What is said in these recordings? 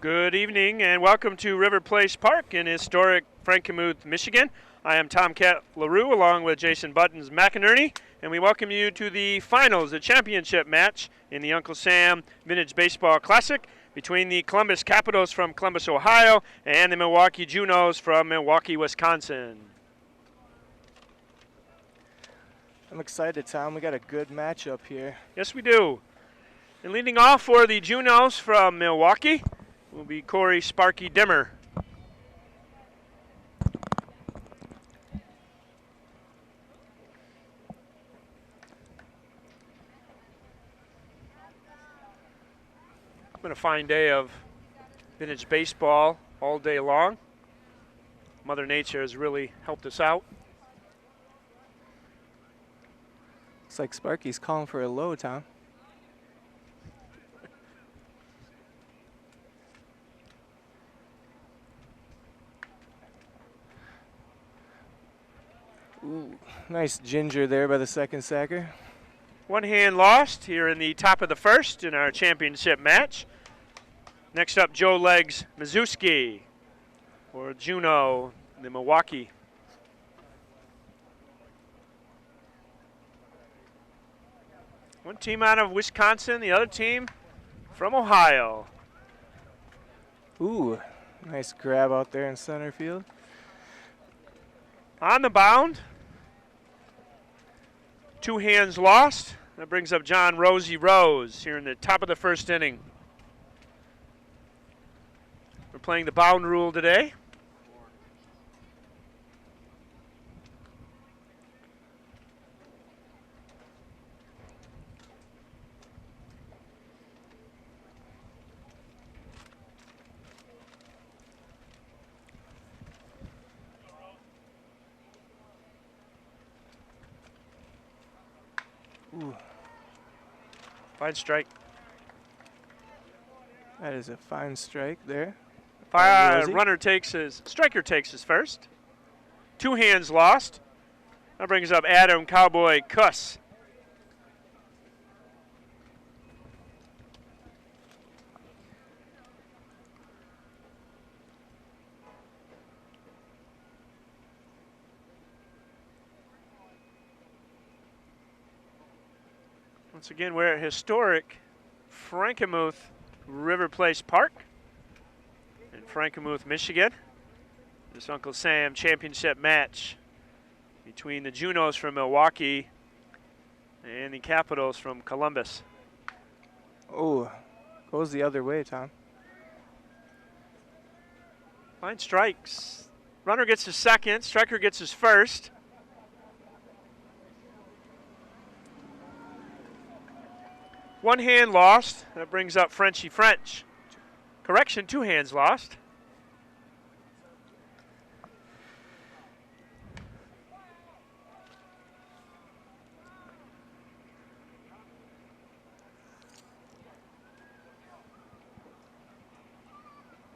Good evening and welcome to River Place Park in historic Frankenmuth, Michigan. I am Tomcat LaRue along with Jason Buttons McInerney, and we welcome you to the finals, the championship match in the Uncle Sam Vintage Baseball Classic between the Columbus Capitals from Columbus, Ohio and the Milwaukee Juneaus from Milwaukee, Wisconsin. I'm excited, Tom. We got a good matchup here. Yes, we do. And leading off for the Juneaus from Milwaukee will be Corey Sparky Dimmer. It's been a fine day of vintage baseball all day long. Mother Nature has really helped us out. Looks like Sparky's calling for a low, Tom. Ooh, nice ginger there by the second sacker. One hand lost here in the top of the first in our championship match. Next up, Joe Legs Mizuski for Juneau, the Milwaukee. One team out of Wisconsin, the other team from Ohio. Ooh, nice grab out there in center field. On the mound, two hands lost. That brings up John Rosie Rose here in the top of the first inning. We're playing the bound rule today. Ooh. Fine strike. That is a fine strike there. Striker takes his first. Two hands lost. That brings up Adam Cowboy Kuss. Once again, we're at historic Frankenmuth River Place Park in Frankenmuth, Michigan. This Uncle Sam championship match between the Juneaus from Milwaukee and the Capitals from Columbus. Oh, goes the other way, Tom. Fine strikes. Runner gets his second, striker gets his first. One hand lost. That brings up Frenchy French. Correction, two hands lost.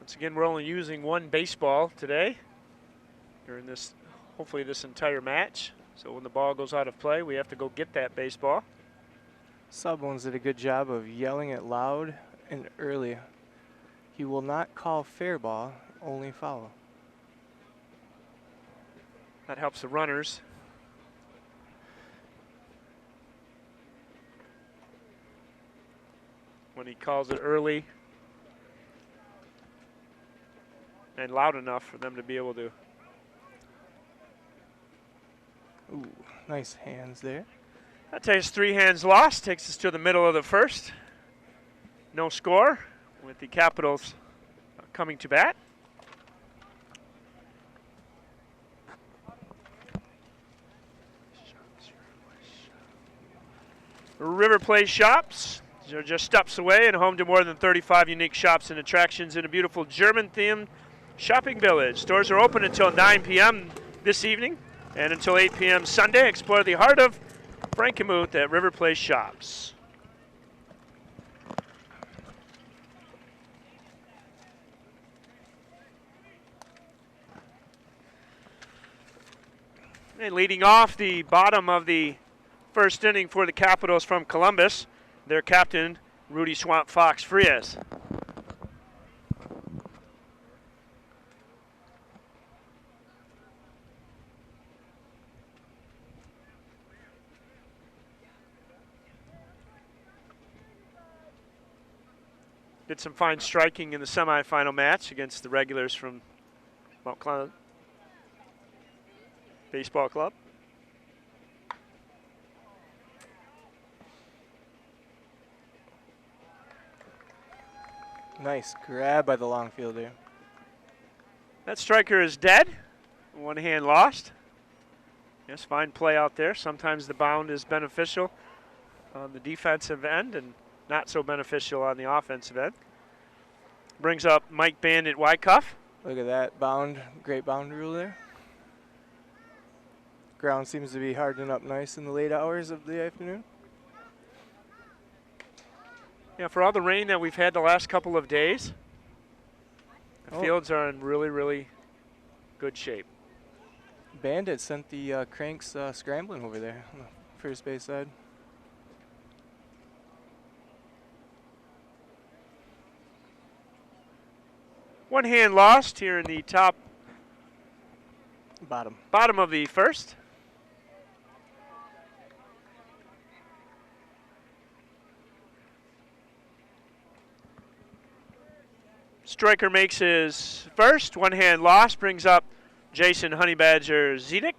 Once again, we're only using one baseball today during this, hopefully this entire match. So when the ball goes out of play, we have to go get that baseball. Sub ones did a good job of yelling it loud and early. He will not call fair ball, only foul. That helps the runners. When he calls it early and loud enough for them to be able to. Ooh, nice hands there. That takes three hands lost, takes us to the middle of the first. No score with the Capitals coming to bat. River Place Shops are just steps away and home to more than 35 unique shops and attractions in a beautiful German-themed shopping village. Stores are open until 9 p.m. this evening and until 8 p.m. Sunday. Explore the heart of Frankenmuth at River Place Shops. And leading off the bottom of the first inning for the Capitals from Columbus, their captain, Rudy Swamp Fox Frias. Did some fine striking in the semifinal match against the regulars from Mount Clemens Baseball Club. Nice grab by the long fielder. That striker is dead. One hand lost. Yes, fine play out there. Sometimes the bound is beneficial on the defensive end and not so beneficial on the offensive end. Brings up Mike Bandit Wyckoff. Look at that bound, great bound rule there. Ground seems to be hardening up nice in the late hours of the afternoon. Yeah, for all the rain that we've had the last couple of days, the fields are in really, really good shape. Bandit sent the cranks scrambling over there on the first base side. One hand lost here in the bottom of the first. Striker makes his first. One hand lost brings up Jason Honey Badger Zedek.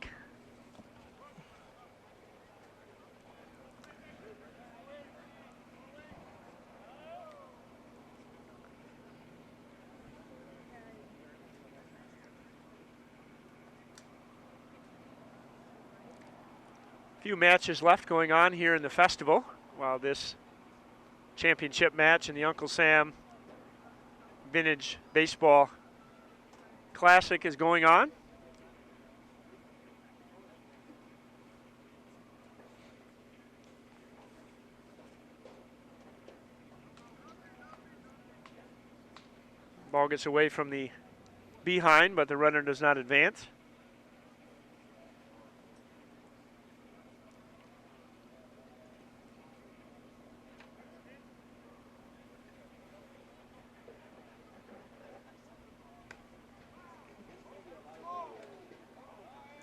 Few matches left going on here in the festival while this championship match in the Uncle Sam Vintage Baseball Classic is going on. Ball gets away from the behind, but the runner does not advance.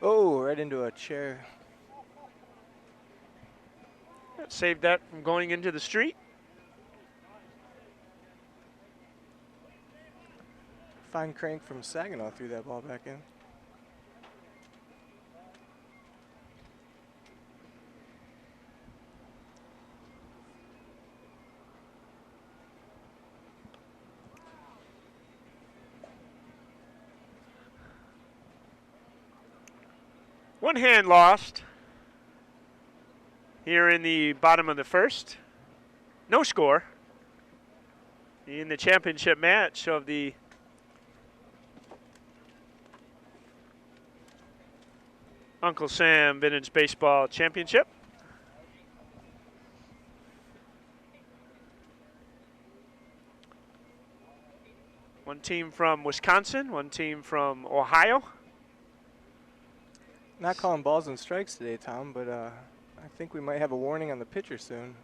Oh, right into a chair. Saved that from going into the street. Fine crank from Saginaw threw that ball back in. One hand lost here in the bottom of the first. No score in the championship match of the Uncle Sam Vintage Baseball Championship. One team from Wisconsin, one team from Ohio. Not calling balls and strikes today, Tom, but I think we might have a warning on the pitcher soon.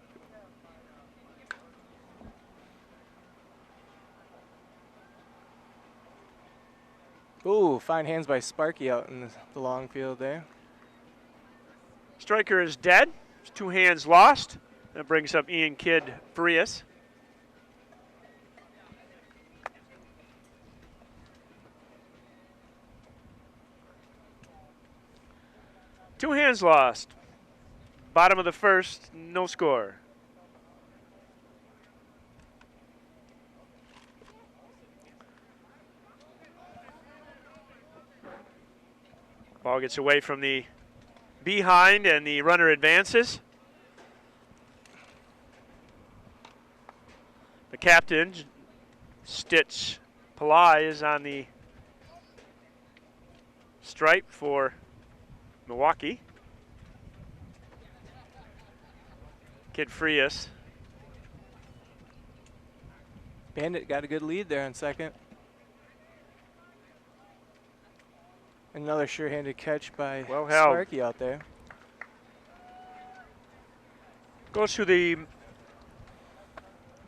Ooh, fine hands by Sparky out in the long field there. Striker is dead. Two hands lost. That brings up Ian Kidd Frias. Two hands lost. Bottom of the first, no score. Ball gets away from the behind and the runner advances. The captain, Stitch Pillai, is on the stripe for Milwaukee. Kid Frias. Bandit got a good lead there in second. Another sure-handed catch by Sparky out there. Goes through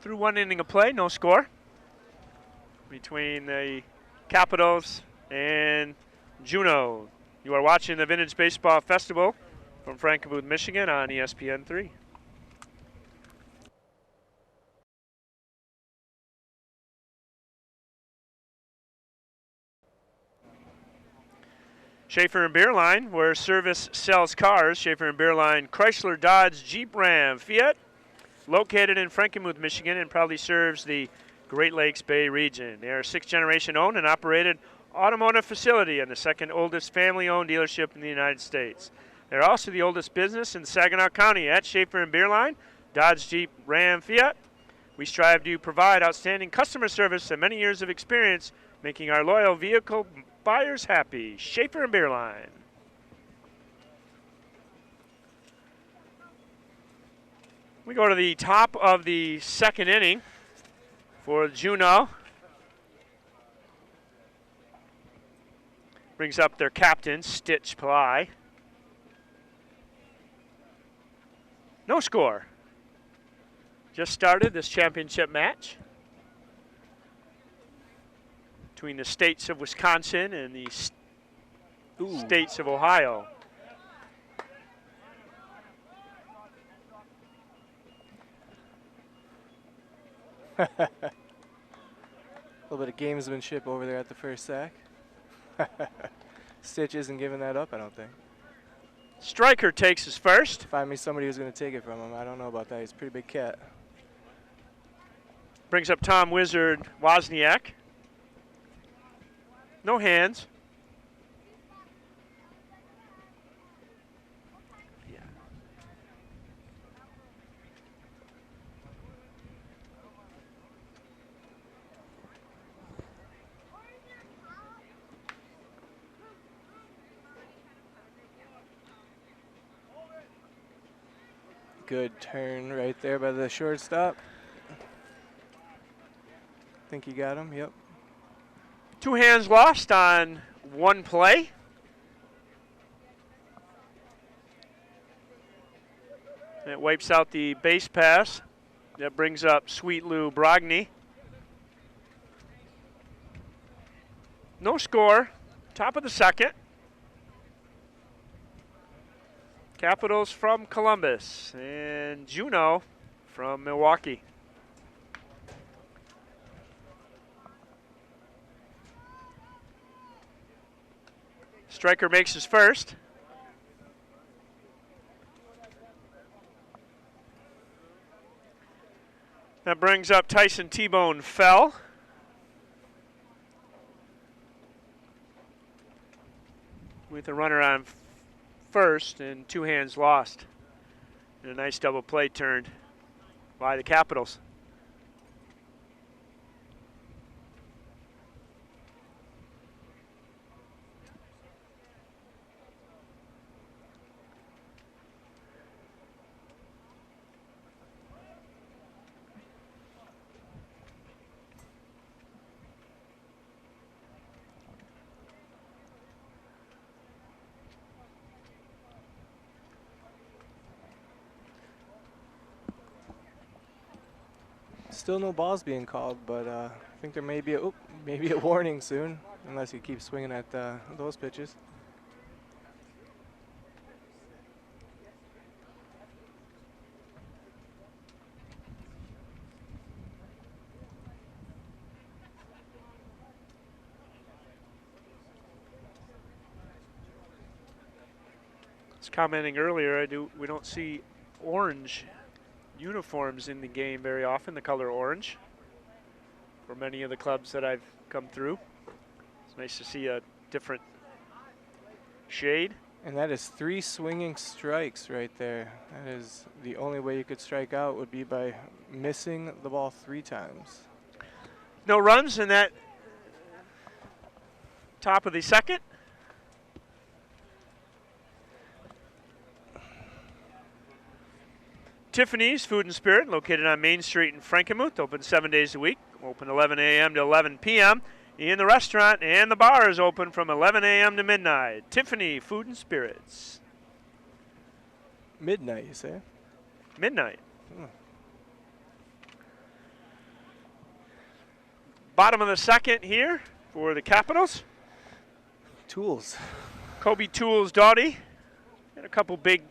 one inning of play, no score between the Capitals and Juneaus. You are watching the Vintage Baseball Festival from Frankenmuth, Michigan on ESPN 3. Schaefer and Beerline, where service sells cars. Schaefer and Beerline, Chrysler, Dodge, Jeep, Ram, Fiat. Located in Frankenmuth, Michigan, and proudly serves the Great Lakes Bay region. They are a 6th-generation owned and operated automotive facility and the 2nd oldest family-owned dealership in the United States. They're also the oldest business in Saginaw County at Schaefer and Beerline, Dodge, Jeep, Ram, Fiat. We strive to provide outstanding customer service and many years of experience making our loyal vehicle buyers happy. Schaefer and Beerline. We go to the top of the 2nd inning for Juneau. Brings up their captain, Stitch Ply. No score. Just started this championship match between the states of Wisconsin and the states of Ohio. A little bit of gamesmanship over there at the first sack. Stitch isn't giving that up, I don't think. Stryker takes his first. Find me somebody who's going to take it from him. I don't know about that. He's a pretty big cat. Brings up Tom Wizard Wozniak. No hands. Good turn right there by the shortstop. Think he got him, yep. 2 hands lost on 1 play. And it wipes out the base pass. That brings up Sweet Lou Brogny. No score, top of the 2nd. Capitals from Columbus and Juneau from Milwaukee. Stryker makes his first. That brings up Tyson T-Bone Fell. With a runner on first and 2 hands lost. And a nice double play turned by the Capitals. Still no balls being called, but I think there may be a warning soon, unless you keep swinging at those pitches. I was commenting earlier, we don't see orange uniforms in the game very often, the color orange, for many of the clubs that I've come through. It's nice to see a different shade. And that is 3 swinging strikes right there. That is the only way you could strike out would be by missing the ball 3 times. No runs in that top of the 2nd. Tiffany's Food and Spirit, located on Main Street in Frankenmuth, open 7 days a week, open 11 a.m. to 11 p.m. In the restaurant and the bar is open from 11 a.m. to midnight. Tiffany Food and Spirits. Midnight, you say? Midnight. Bottom of the 2nd here for the Capitals. Tools. Kobe Tools Doughty had a couple big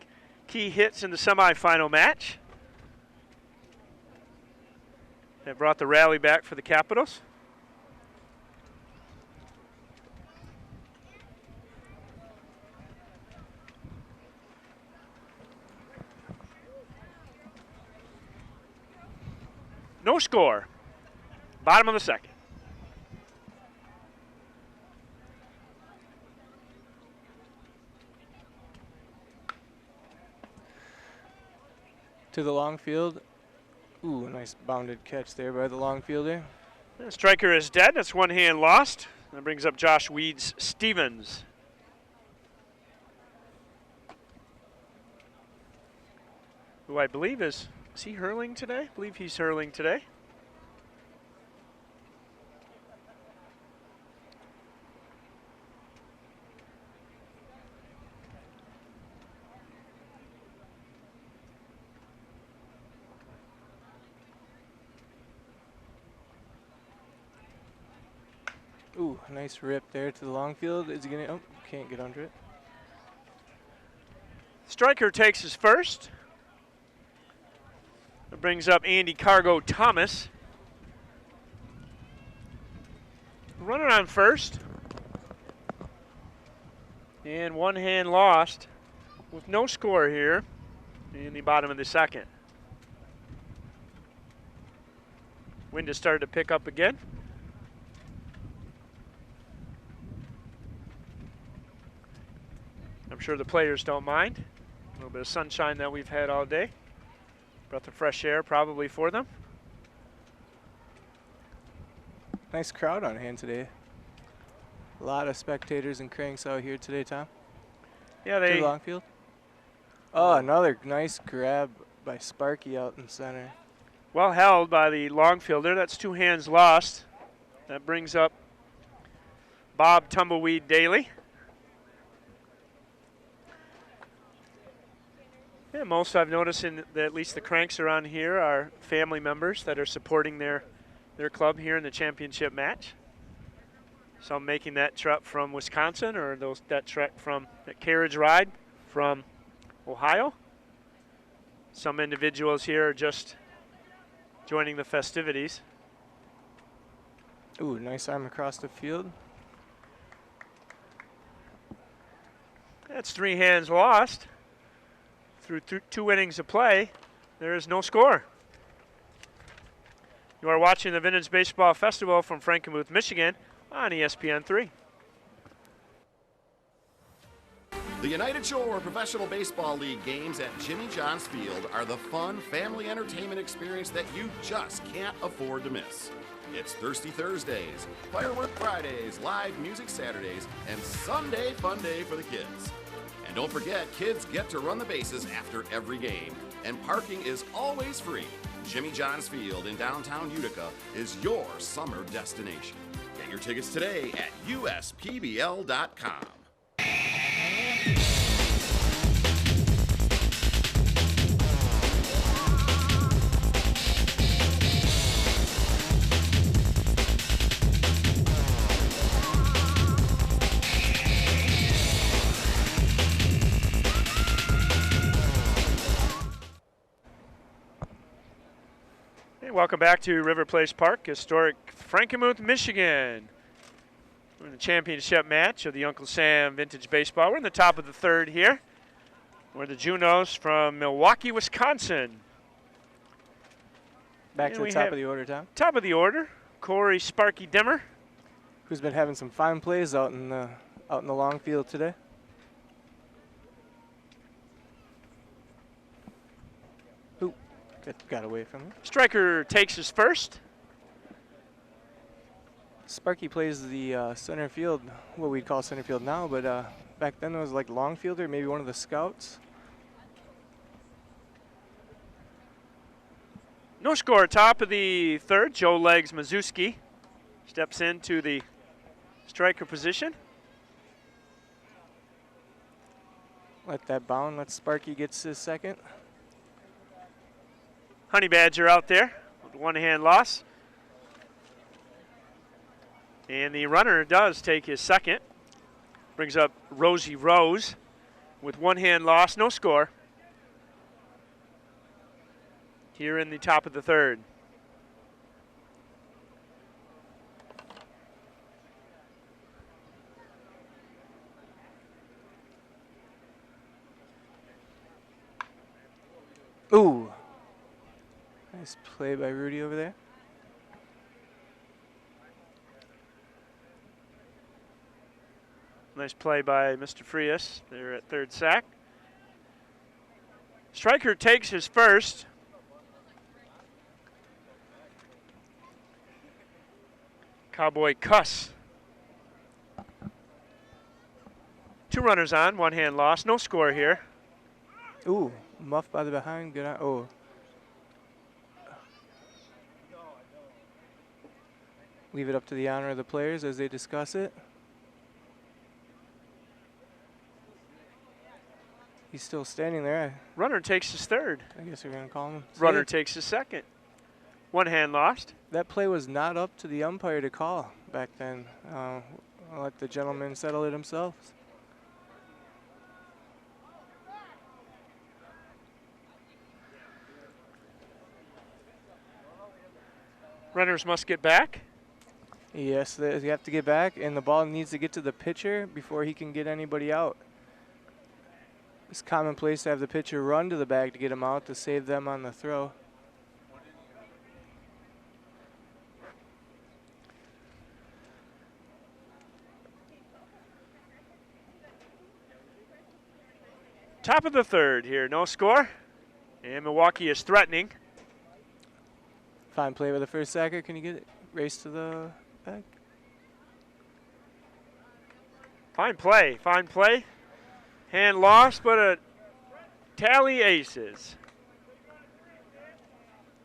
key hits in the semifinal match. That brought the rally back for the Capitals. No score. Bottom of the second. To the long field. Ooh, a nice bounded catch there by the long fielder. The striker is dead. That's one hand lost. That brings up Josh Weeds Stevens. Who I believe is he hurling today? I believe he's hurling today. Ooh, nice rip there to the long field. Is he gonna, oh, can't get under it. Striker takes his first. That brings up Andy Cargo Thomas. Runner on first. And one hand lost with no score here in the bottom of the second. Wind has started to pick up again. I'm sure the players don't mind. A little bit of sunshine that we've had all day. Breath of fresh air probably for them. Nice crowd on hand today. A lot of spectators and cranks out here today, Tom. Yeah, To the long field. Oh, another nice grab by Sparky out in center. well held by the long fielder. That's two hands lost. That brings up Bob Tumbleweed Daly. Yeah, most I've noticed in at least the cranks around here are family members that are supporting their club here in the championship match. Some making that trek from Wisconsin, or that trek from that carriage ride from Ohio. Some individuals here are just joining the festivities. Ooh, nice arm across the field. That's three hands lost. Through two innings of play, there is no score. You are watching the Vintage Baseball Festival from Frankenmuth, Michigan on ESPN3. The United Shore Professional Baseball League games at Jimmy John's Field are the fun family entertainment experience that you just can't afford to miss. It's Thirsty Thursdays, Firework Fridays, live music Saturdays, and Sunday Fun Day for the kids. And don't forget, kids get to run the bases after every game, and parking is always free. Jimmy John's Field in downtown Utica is your summer destination. Get your tickets today at uspbl.com. Welcome back to River Place Park, historic Frankenmuth, Michigan. We're in the championship match of the Uncle Sam Vintage Baseball. We're in the top of the third here. We're the Juneaus from Milwaukee, Wisconsin. Back to the top of the order, Tom. Top of the order, Corey Sparky Demmer. Who's been having some fine plays out in the long field today. Got away from him. Striker takes his first. Sparky plays the center field, what we'd call center field now, but back then it was like long fielder, maybe one of the scouts. No score, top of the third. Joe Legs Mazuski steps into the striker position. Let that bound, let Sparky gets his second. Honey Badger out there with one hand loss. And the runner does take his second. Brings up Rosie Rose with one hand loss, no score. Here in the top of the third. Ooh. Nice play by Rudy over there. Nice play by Mr. Frias there at third sack. Striker takes his first. Cowboy cuss. 2 runners on, 1 hand lost. No score here. Ooh, muff by the behind. Good on. Oh. Leave it up to the honor of the players as they discuss it. He's still standing there. Runner takes his third. I guess we're going to call him. Runner takes his second. 1 hand lost. That play was not up to the umpire to call back then. I'll let the gentleman settle it themselves. Runners must get back. Yes, they have to get back, and the ball needs to get to the pitcher before he can get anybody out. It's commonplace to have the pitcher run to the bag to get him out to save them on the throw. Top of the third here, no score. And Milwaukee is threatening. Fine play by the first sacker. Can you get it? Race to the bag. Fine play, fine play. Hand lost, but a tally aces.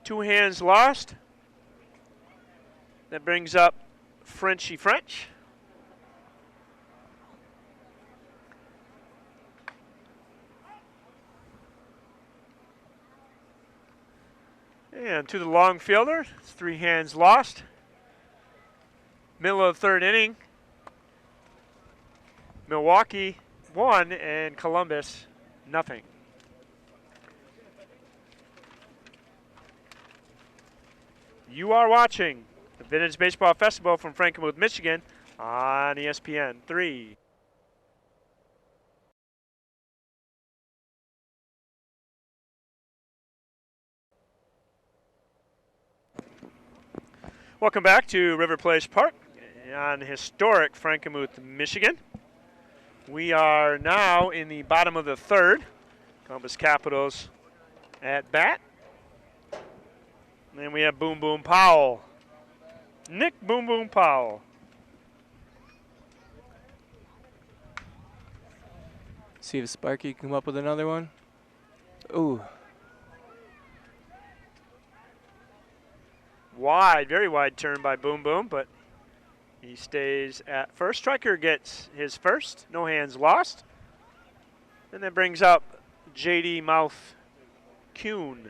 2 hands lost. That brings up Frenchy French. And to the long fielder, it's 3 hands lost. Middle of the third inning. Milwaukee 1 and Columbus nothing. You are watching the Vintage Baseball Festival from Frankenmuth, Michigan on ESPN 3. Welcome back to River Place Park on historic Frankenmuth, Michigan. We are now in the bottom of the third. Columbus Capitals at bat. And we have Boom Boom Powell. Nick Boom Boom Powell. See if Sparky can come up with another one. Ooh. Wide, very wide turn by Boom Boom, but he stays at first. Striker gets his first, no hands lost. And that brings up J.D. Mouth Kuhn.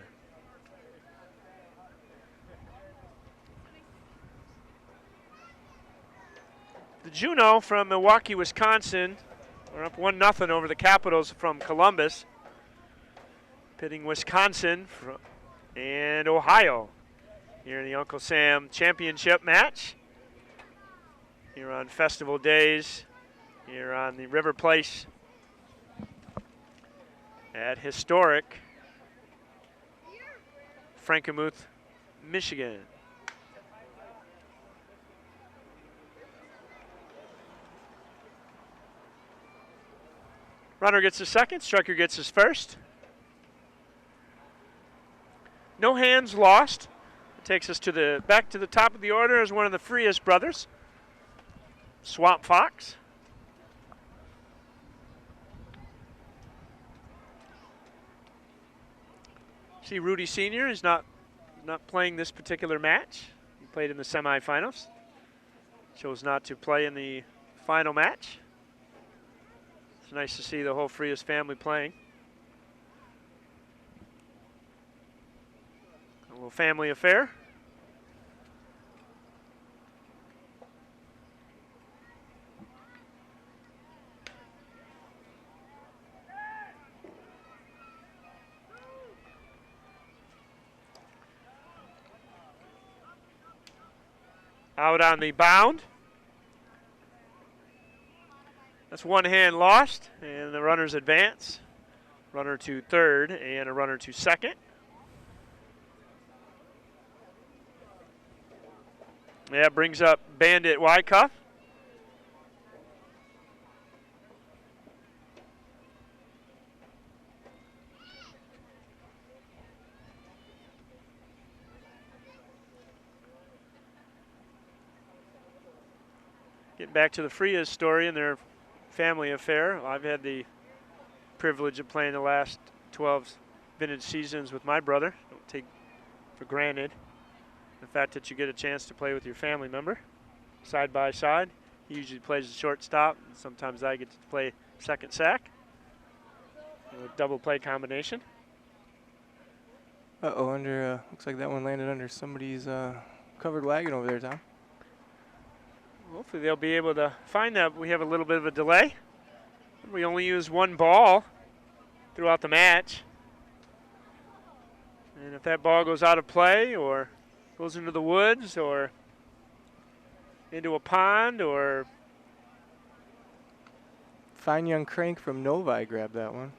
The Juneau from Milwaukee, Wisconsin. We're up 1-0 over the Capitals from Columbus. Pitting Wisconsin and Ohio here in the Uncle Sam Championship match. Here on festival days, here on the River Place at historic Frankenmuth, Michigan. Runner gets his second, striker gets his first. No hands lost. It takes us to back to the top of the order as one of the Frias brothers. Swamp Fox. See, Rudy Sr. is not playing this particular match. He played in the semifinals. Chose not to play in the final match. It's nice to see the whole Frias family playing. A little family affair. Out on the bound. That's 1 hand lost, and the runners advance. Runner to third and a runner to second. Yeah, brings up Bandit Wyckoff. Getting back to the Frias story and their family affair. I've had the privilege of playing the last 12 vintage seasons with my brother. Don't take for granted the fact that you get a chance to play with your family member side by side. He usually plays the shortstop, and sometimes I get to play second sack. A double play combination. Uh-oh, looks like that one landed under somebody's covered wagon over there, Tom. Hopefully they'll be able to find that. We have a little bit of a delay. We only use one ball throughout the match. And if that ball goes out of play or goes into the woods or into a pond or... Fine young crank from Novi grabbed that one.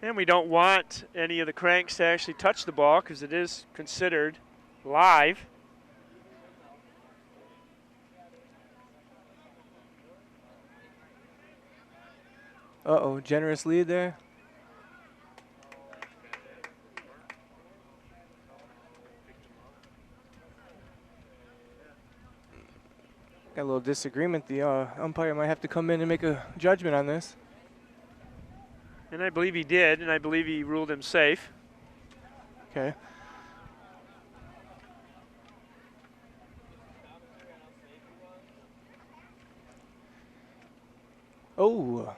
And we don't want any of the cranks to actually touch the ball because it is considered live. Uh-oh, generous lead there. Got a little disagreement. The umpire might have to come in and make a judgment on this. And I believe he did, and I believe he ruled him safe. Okay. Oh.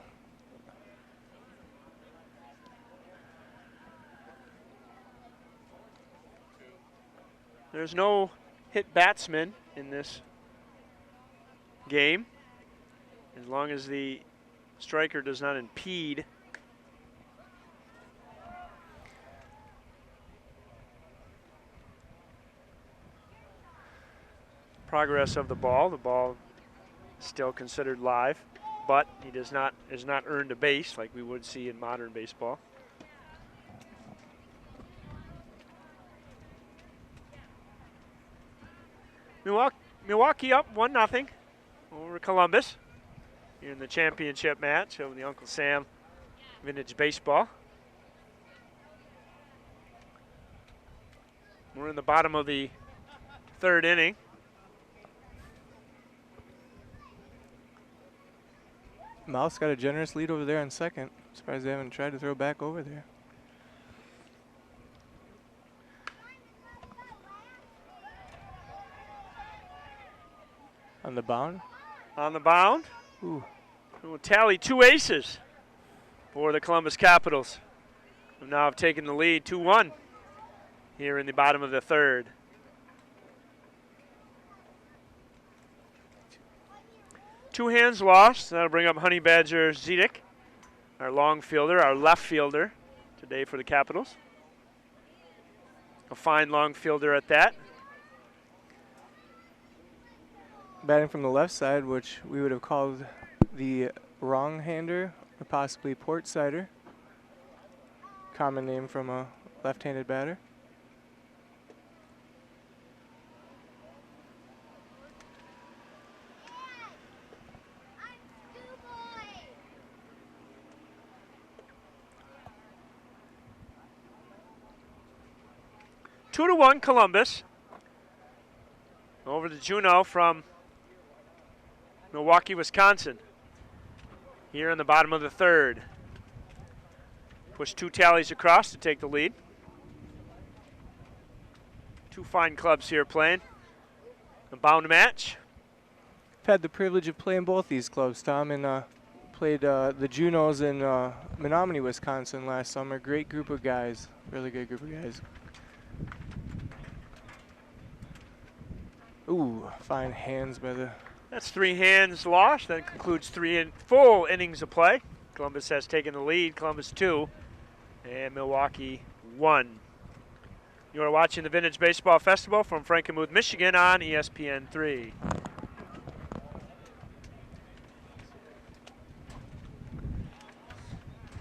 There's no hit batsman in this game, as long as the striker does not impede progress of the ball. The ball is still considered live, but he has not earned a base like we would see in modern baseball. Milwaukee up 1-0 over Columbus here in the championship match of the Uncle Sam Vintage Baseball. We're in the bottom of the third inning. Mouse got a generous lead over there on second. Surprised they haven't tried to throw back over there. On the bound? On the bound. Ooh. We'll tally 2 aces for the Columbus Capitals, who now have taken the lead 2-1 here in the bottom of the third. Two hands lost. That'll bring up Honey Badger Zedek, our long fielder, our left fielder today for the Capitals. A fine long fielder at that. Batting from the left side, which we would have called the wrong-hander or possibly port-sider. Common name from a left-handed batter. Two to 1 Columbus over to Juneau from Milwaukee, Wisconsin. Here in the bottom of the third. Push 2 tallies across to take the lead. Two fine clubs here playing a bound match. I've had the privilege of playing both these clubs, Tom, and played the Juneaus in Menominee, Wisconsin last summer. Great group of guys, really good group of guys. Ooh, fine hands by the... That's 3 hands lost. That concludes 3 full innings of play. Columbus has taken the lead. Columbus 2 and Milwaukee 1. You are watching the Vintage Baseball Festival from Frankenmuth, Michigan on ESPN 3.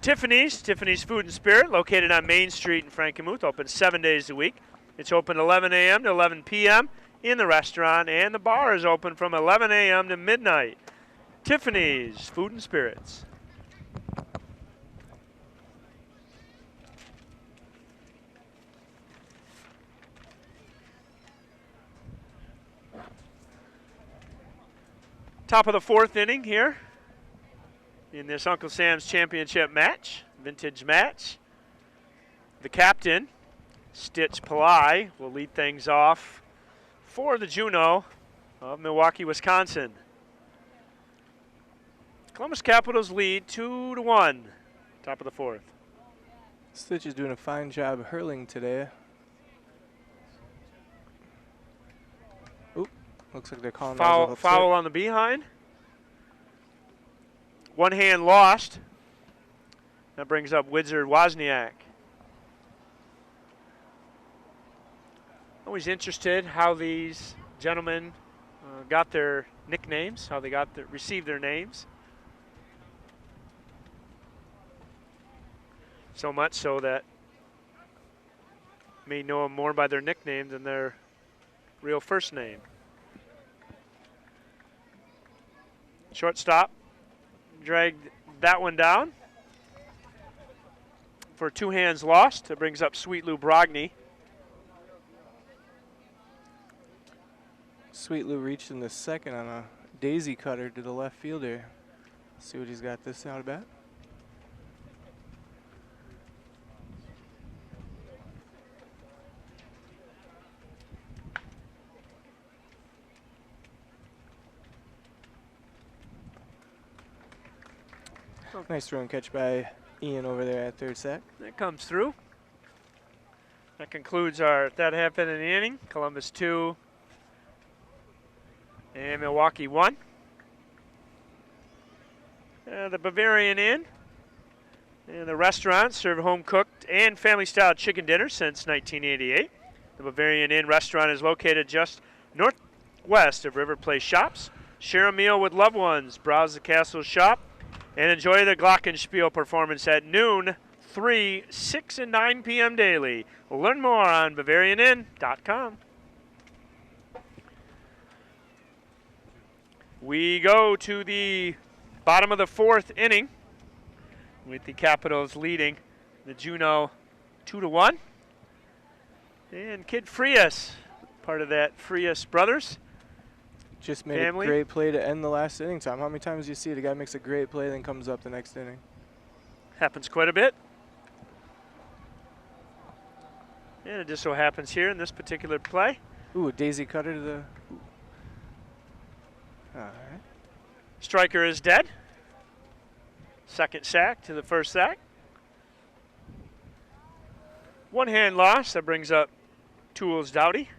Tiffany's Food and Spirit, located on Main Street in Frankenmuth, open 7 days a week. It's open 11 a.m. to 11 p.m. in the restaurant, and the bar is open from 11 a.m. to midnight. Tiffany's Food and Spirits. Top of the fourth inning here in this Uncle Sam's Championship match, vintage match. The captain, Stitch Pillai, will lead things off for the Juneau of Milwaukee, Wisconsin. Columbus Capitals lead 2-1, top of the fourth. Stitch is doing a fine job hurling today. Oop, looks like they're calling foul on the behind. One hand lost. That brings up Wizard Wozniak. Always interested how these gentlemen got their nicknames, how they received their names. So much so that you may know them more by their nickname than their real first name. Shortstop dragged that one down for 2 hands lost. That brings up Sweet Lou Brogny. Sweet Lou reached in the second on a daisy cutter to the left fielder. See what he's got this out of bat. Nice throw and catch by Ian over there at third sack. That comes through. That concludes our that half inning inning. Columbus 2 and Milwaukee 1. The Bavarian Inn and the restaurant serve home-cooked and family-style chicken dinners since 1988. The Bavarian Inn restaurant is located just northwest of River Place Shops. Share a meal with loved ones, browse the castle shop, and enjoy the Glockenspiel performance at noon, 3, 6, and 9 p.m. daily. Learn more on BavarianInn.com. We go to the bottom of the fourth inning with the Capitals leading the Juneau 2-1. And Kid Frias, part of that Frias brothers. Just made family. A great play to end the last inning, Tom. How many times do you see it? A guy makes a great play, then comes up the next inning? Happens quite a bit. And it just so happens here in this particular play. Ooh, a daisy cutter to the... All right. Striker is dead. Second sack to the first sack. 1 hand loss. That brings up Tools Dowdy.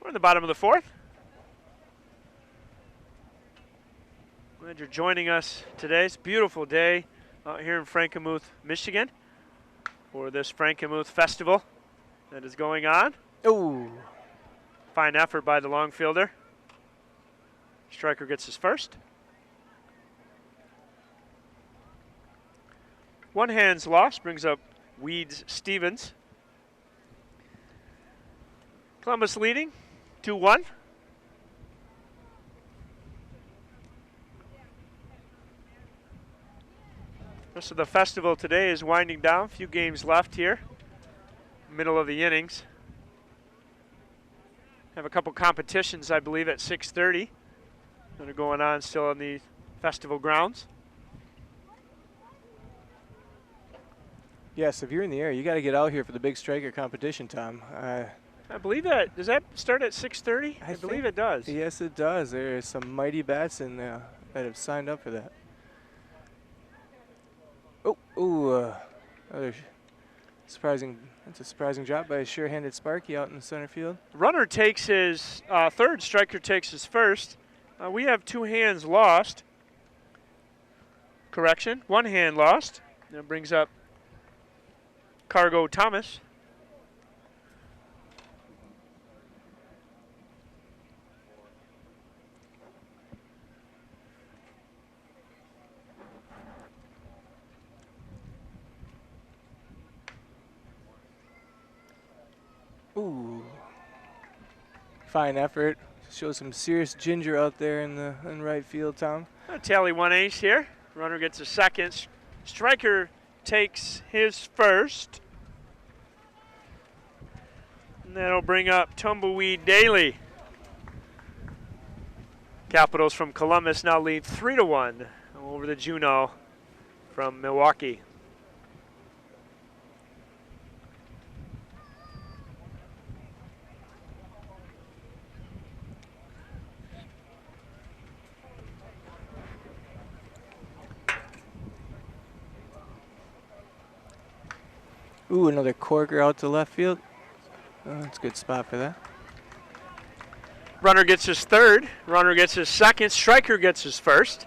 We're in the bottom of the fourth. Glad you're joining us today. It's a beautiful day out here in Frankenmuth, Michigan, for this Frankenmuth Festival that is going on. Oh, fine effort by the long fielder. Striker gets his first. 1 hand's lost brings up Weeds Stevens. Columbus leading 2-1. Rest of the festival today is winding down. A few games left here. Middle of the innings. Have a couple competitions, I believe, at 6:30 that are going on still on the festival grounds. yes, if you're in the area, you got to get out here for the big striker competition, Tom. I believe that. Does that start at 6:30? I believe it does. Yes, it does. There are some mighty bats in there that have signed up for that. Another surprising. That's a surprising drop by a sure-handed Sparky out in the center field. Runner takes his third. Striker takes his first. We have 2 hands lost. Correction, 1 hand lost. That brings up Cargo Thomas. Ooh. Fine effort. Shows some serious ginger out there in right field, Tom. Tally one ace here. Runner gets a second. Striker takes his first. And that'll bring up Tumbleweed Daly. Capitals from Columbus now lead 3-1 over the Juneau from Milwaukee. Ooh, another corker out to left field. Oh, that's a good spot for that. Runner gets his third. Runner gets his second. Striker gets his first.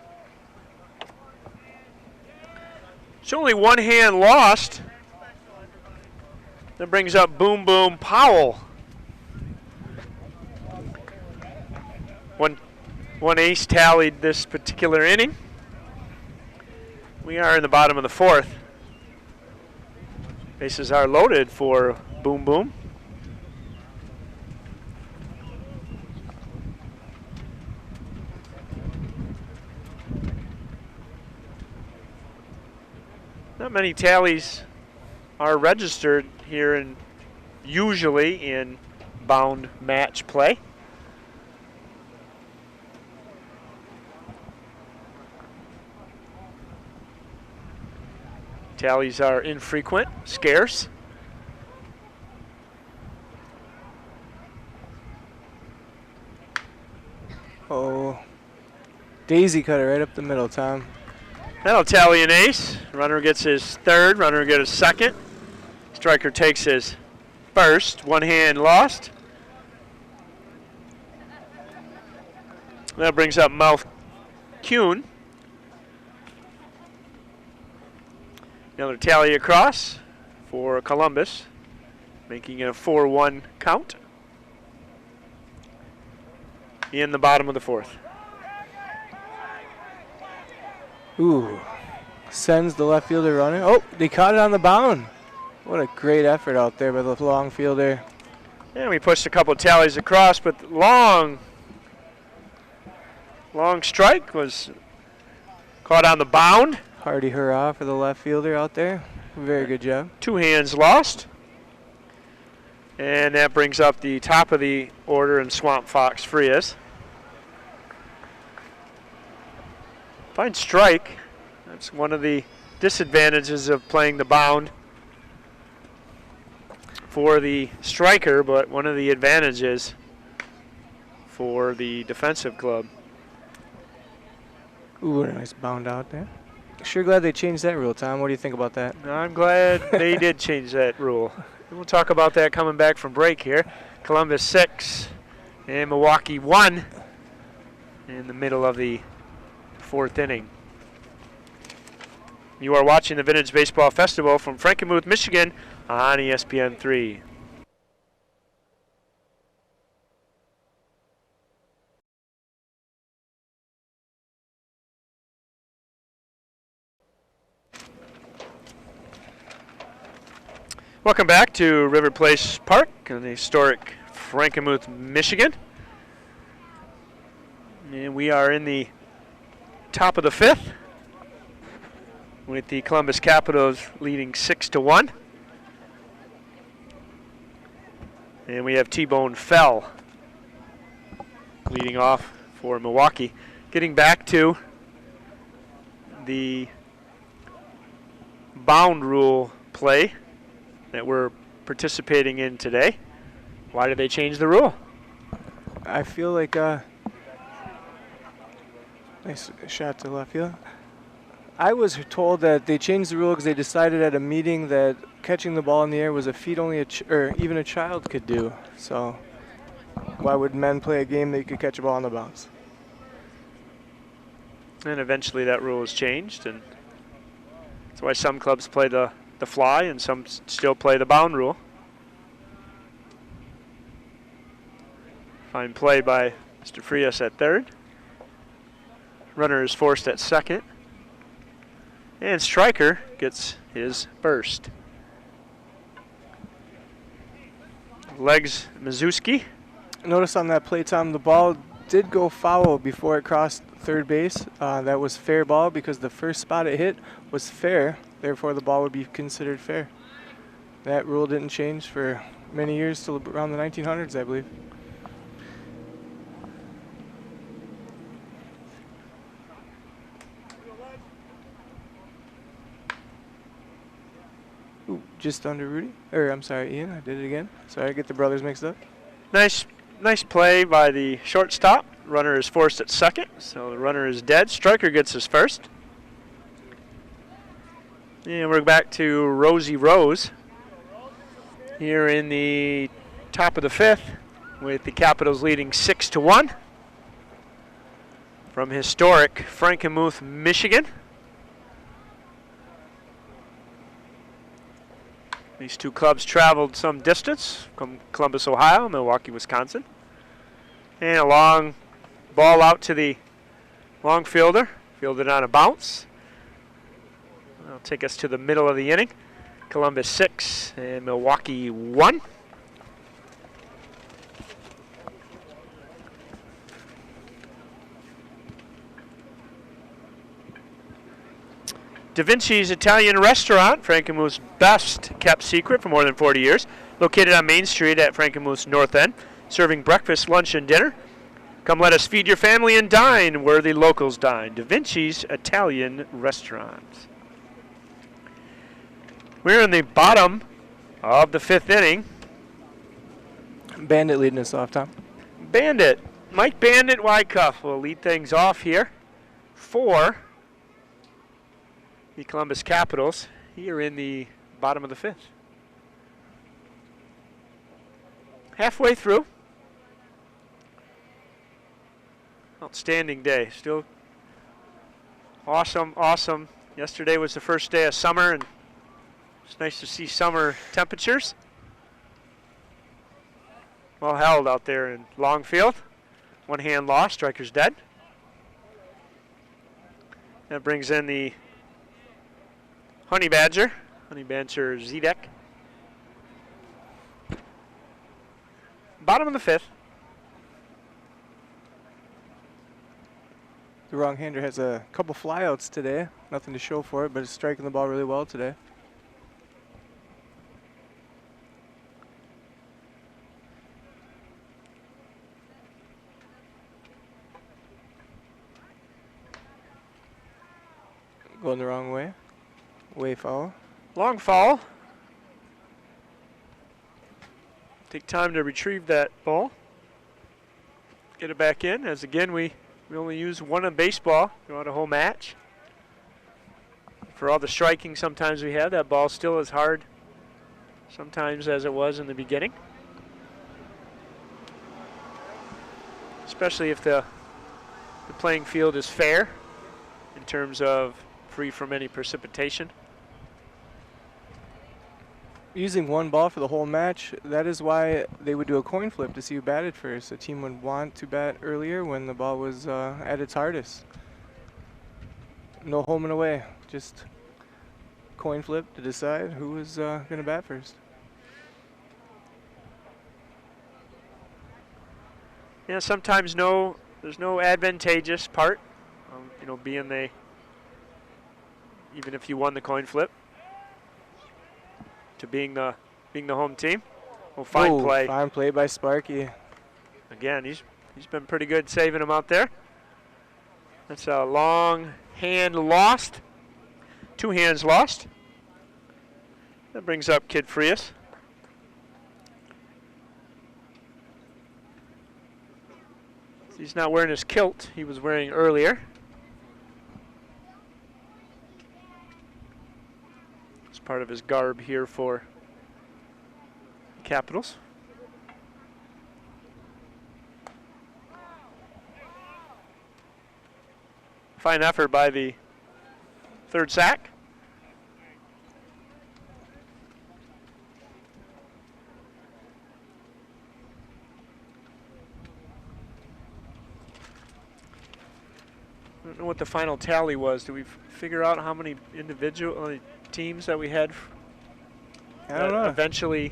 It's only one hand lost. That brings up Boom Boom Powell. One ace tallied this particular inning. We are in the bottom of the fourth. Bases are loaded for Boom Boom. Not many tallies are registered here usually in bound match play. Tallies are infrequent, scarce. Oh, daisy cutter right up the middle, Tom. That'll tally an ace. Runner gets his third, runner gets his second. Striker takes his first, one hand lost. That brings up Mouth Kuhn. Another tally across for Columbus, making it a 4-1 count in the bottom of the fourth. Ooh, sends the left fielder running. Oh, they caught it on the bound. What a great effort out there by the long fielder. And we pushed a couple of tallies across, but long strike was caught on the bound. Hearty hurrah for the left fielder out there. Very good job. Two hands lost. And that brings up the top of the order in Swamp Fox Frias. Fine strike. That's one of the disadvantages of playing the bound for the striker, but one of the advantages for the defensive club. Ooh, what a nice bound out there. Sure glad they changed that rule, Tom. What do you think about that? I'm glad they did change that rule. We'll talk about that coming back from break here. Columbus 6 and Milwaukee 1 in the middle of the fourth inning. You are watching the Vintage Baseball Festival from Frankenmuth, Michigan on ESPN3. Welcome back to River Place Park in the historic Frankenmuth, Michigan. And we are in the top of the fifth with the Columbus Capitals leading 6-1. And we have T-Bone Fell leading off for Milwaukee. Getting back to the bound rule play that we're participating in today. Why did they change the rule? I feel like nice shot to left field. I was told that they changed the rule because they decided at a meeting that catching the ball in the air was a feat only or even a child could do. So why would men play a game that you could catch a ball on the bounce? And eventually that rule was changed, and that's why some clubs play the fly and some still play the bound rule. Fine play by Mr. Frias at third. Runner is forced at second. And striker gets his first. Legs Mizuski. Notice on that play, Tom, the ball did go foul before it crossed third base. That was fair ball because the first spot it hit was fair. Therefore, the ball would be considered fair. That rule didn't change for many years till around the 1900s, I believe. Ooh, just under Rudy. Or, I'm sorry, Ian, I did it again. Sorry, I get the brothers mixed up. Nice play by the shortstop. Runner is forced at second, so the runner is dead. Striker gets his first. And we're back to Rosie Rose here in the top of the fifth, with the Capitals leading 6-1 from historic Frankenmuth, Michigan. These two clubs traveled some distance from Columbus, Ohio, Milwaukee, Wisconsin. And a long ball out to the long fielder, fielded on a bounce. That'll take us to the middle of the inning. Columbus 6 and Milwaukee 1. Da Vinci's Italian Restaurant, Frankenmuth's best kept secret for more than 40 years. Located on Main Street at Frankenmuth's North End, serving breakfast, lunch, and dinner. Come let us feed your family and dine where the locals dine. Da Vinci's Italian Restaurant. We're in the bottom of the fifth inning. Bandit leading us off, Tom. Bandit. Mike Bandit Wyckoff will lead things off here for the Columbus Capitals here in the bottom of the fifth. Halfway through. Outstanding day. Still awesome. Yesterday was the first day of summer, and it's nice to see summer temperatures. Well held out there in Longfield. One hand lost, striker's dead. That brings in the Honey Badger Zedek. Bottom of the fifth. The wrong-hander has a couple flyouts today. Nothing to show for it, but is striking the ball really well today. Going the wrong way. Way foul. Long foul. Take time to retrieve that ball. Get it back in, as again we only use one in baseball throughout a whole match. For all the striking sometimes we have, that ball still is hard sometimes as it was in the beginning. Especially if the playing field is fair in terms of free from any precipitation. Using one ball for the whole match, that is why they would do a coin flip to see who batted first. A team would want to bat earlier when the ball was at its hardest. No home and away, just coin flip to decide who was going to bat first. Yeah, sometimes there's no advantageous part, being even if you won the coin flip, to being the home team. Well, fine play. Fine play by Sparky. Again, he's been pretty good saving him out there. That's a long hand lost. Two hands lost. That brings up Kid Frias. He's not wearing his kilt he was wearing earlier. It's part of his garb here for the Capitals. Fine effort by the third sack. I don't know what the final tally was. Did we figure out how many individual teams that we had I don't know. eventually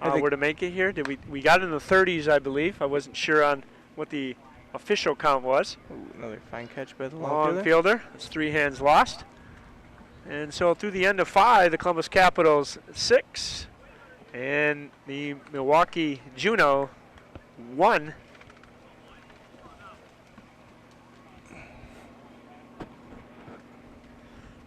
were to make it here. We got in the 30s, I believe. I wasn't sure on what the official count was. Ooh, another fine catch by the long fielder. It's 3 hands lost. And so through the end of 5, the Columbus Capitals 6 and the Milwaukee Juneau 1.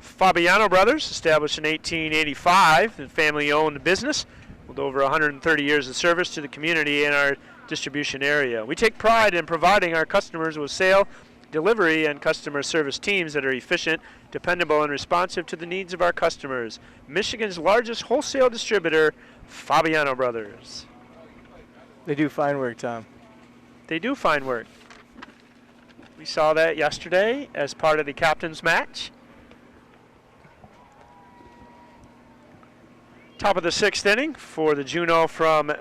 Fabiano Brothers, established in 1885, a family-owned business with over 130 years of service to the community in our distribution area. We take pride in providing our customers with sale, delivery, and customer service teams that are efficient, dependable, and responsive to the needs of our customers. Michigan's largest wholesale distributor, Fabiano Brothers. They do fine work, Tom. They do fine work. We saw that yesterday as part of the captain's match. Top of the 6th inning for the Juneau from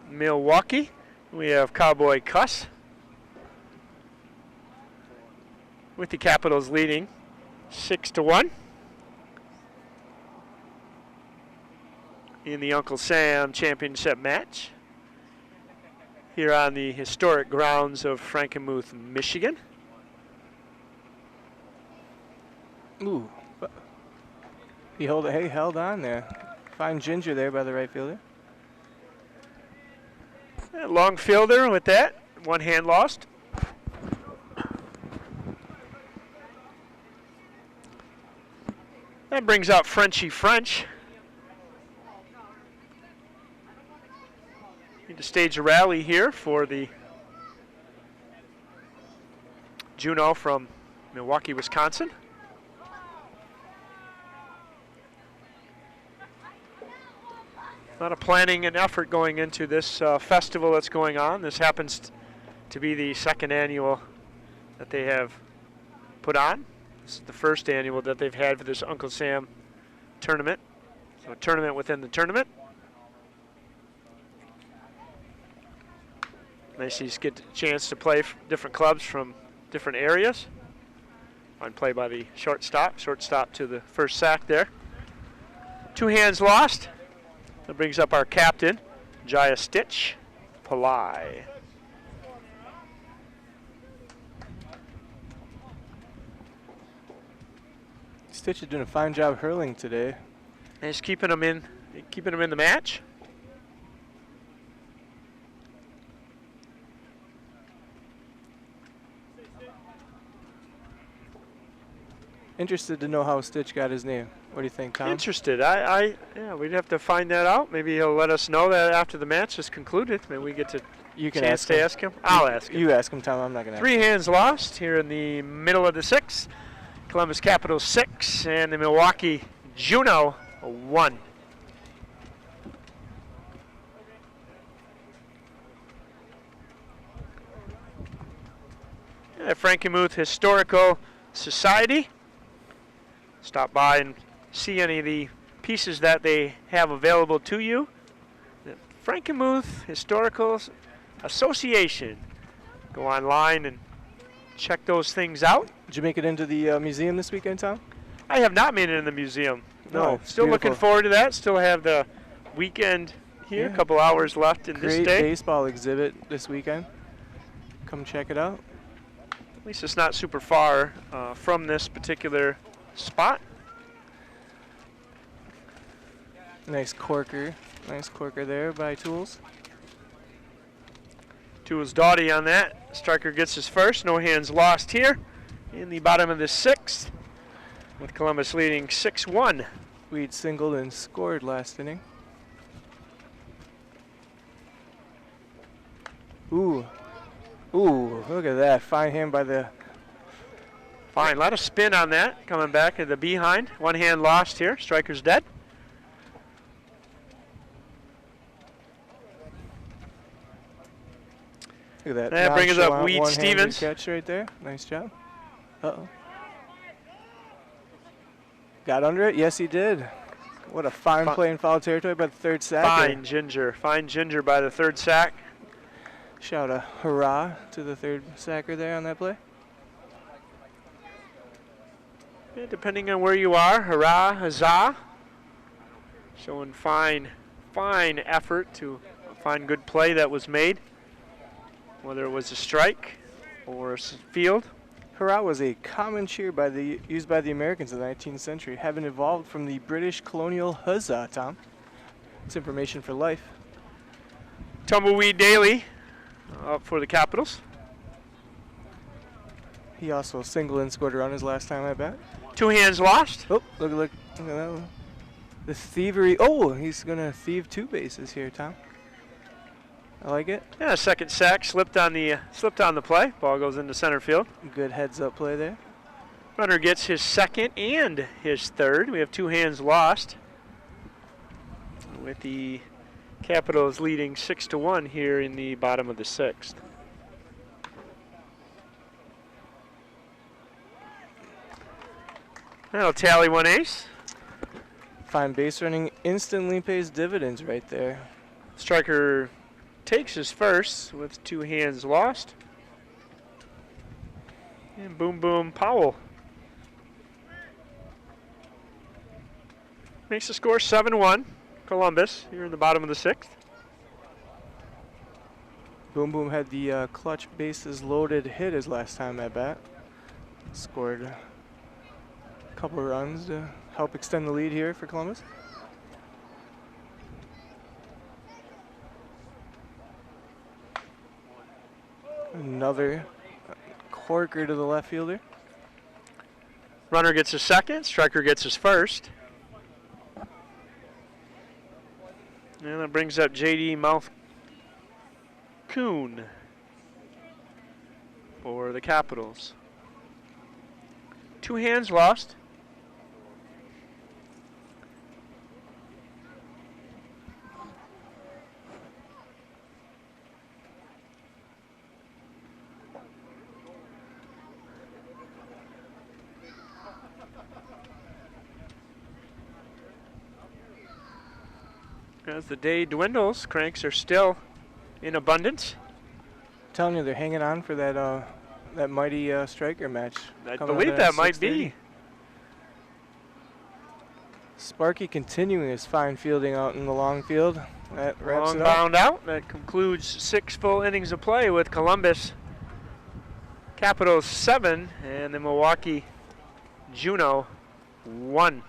Milwaukee. We have Cowboy Cuss with the Capitals leading 6-1 in the Uncle Sam Championship match here on the historic grounds of Frankenmuth, Michigan. Ooh, he held on there. Fine ginger there by the right fielder. Long fielder with that. 1 hand lost. That brings out Frenchie French. Need to stage a rally here for the Juneau from Milwaukee, Wisconsin. A lot of planning and effort going into this festival that's going on. This happens to be the 2nd annual that they have put on. This is the 1st annual that they've had for this Uncle Sam tournament. So a tournament within the tournament. Nice to get a chance to play different clubs from different areas. Fine play by the shortstop. Shortstop to the first sack there. 2 hands lost. That brings up our captain, Jaya Stitch Pillai. Stitch is doing a fine job hurling today. And he's keeping him in the match. Interested to know how Stitch got his name. What do you think, Tom? Interested. Yeah, we'd have to find that out. Maybe he'll let us know that after the match is concluded. Maybe we get to ask him. I'll ask him. You ask him, Tom. I'm not going to ask him. 3 hands lost here in the middle of the 6th. Columbus Capitals 6 and the Milwaukee Juneau 1. Frankenmuth Historical Society. Stop by and see any of the pieces that they have available to you. The Frankenmuth Historical Association. Go online and check those things out. Did you make it into the museum this weekend, Tom? I have not made it in the museum. No, Oh, still beautiful. looking forward to that. Still have the weekend here. Yeah. A couple hours left in this Great day. baseball exhibit this weekend. Come check it out. At least it's not super far from this particular spot. Nice corker there by Tools. Tools Doughty on that. Striker gets his first. No hands lost here in the bottom of the 6th, with Columbus leading 6-1. Weed singled and scored last inning. Ooh, look at that. Fine hand by the... Fine, a lot of spin on that. Coming back at the behind. 1 hand lost here. Striker's dead. Look at that. That brings up nonchalant Weed one-handed Stevens. Catch right there. Nice job. Uh-oh. Got under it? Yes, he did. What a fine play in foul territory by the 3rd sack. Fine ginger by the 3rd sack. Shout a hurrah to the 3rd sacker there on that play. Yeah, depending on where you are, hurrah, huzzah. Showing fine fine effort to find good play that was made, whether it was a strike or a field. Hurrah was a common cheer used by the Americans in the 19th century, having evolved from the British colonial huzzah, Tom. It's information for life. Tumbleweed Daly up for the Capitals. He also singled and scored a run his last time, I bet. 2 hands lost. Oh, look at that one. The thievery. Oh, he's going to thieve 2 bases here, Tom. I like it. Yeah, second sack slipped on the play. Ball goes into center field. Good heads-up play there. Runner gets his second and his third. We have 2 hands lost, with the Capitals leading 6-1 here in the bottom of the 6th. That'll tally 1 ace. Fine base running instantly pays dividends right there. Striker takes his first with 2 hands lost. And boom, boom, Powell makes the score 7-1. Columbus here in the bottom of the 6th. Boom Boom had the clutch bases loaded hit his last time at bat. Scored a couple of runs to help extend the lead here for Columbus. Another corker to the left fielder. Runner gets his second, striker gets his first. And that brings up J.D. Mouth-Kuhn for the Capitals. 2 hands lost. As the day dwindles, cranks are still in abundance. I'm telling you, they're hanging on for that that mighty striker match. I believe that might be. Sparky continuing his fine fielding out in the long field. That wraps Long it up. bound out. That concludes 6 full innings of play with Columbus Capitals 7 and the Milwaukee Juneau 1.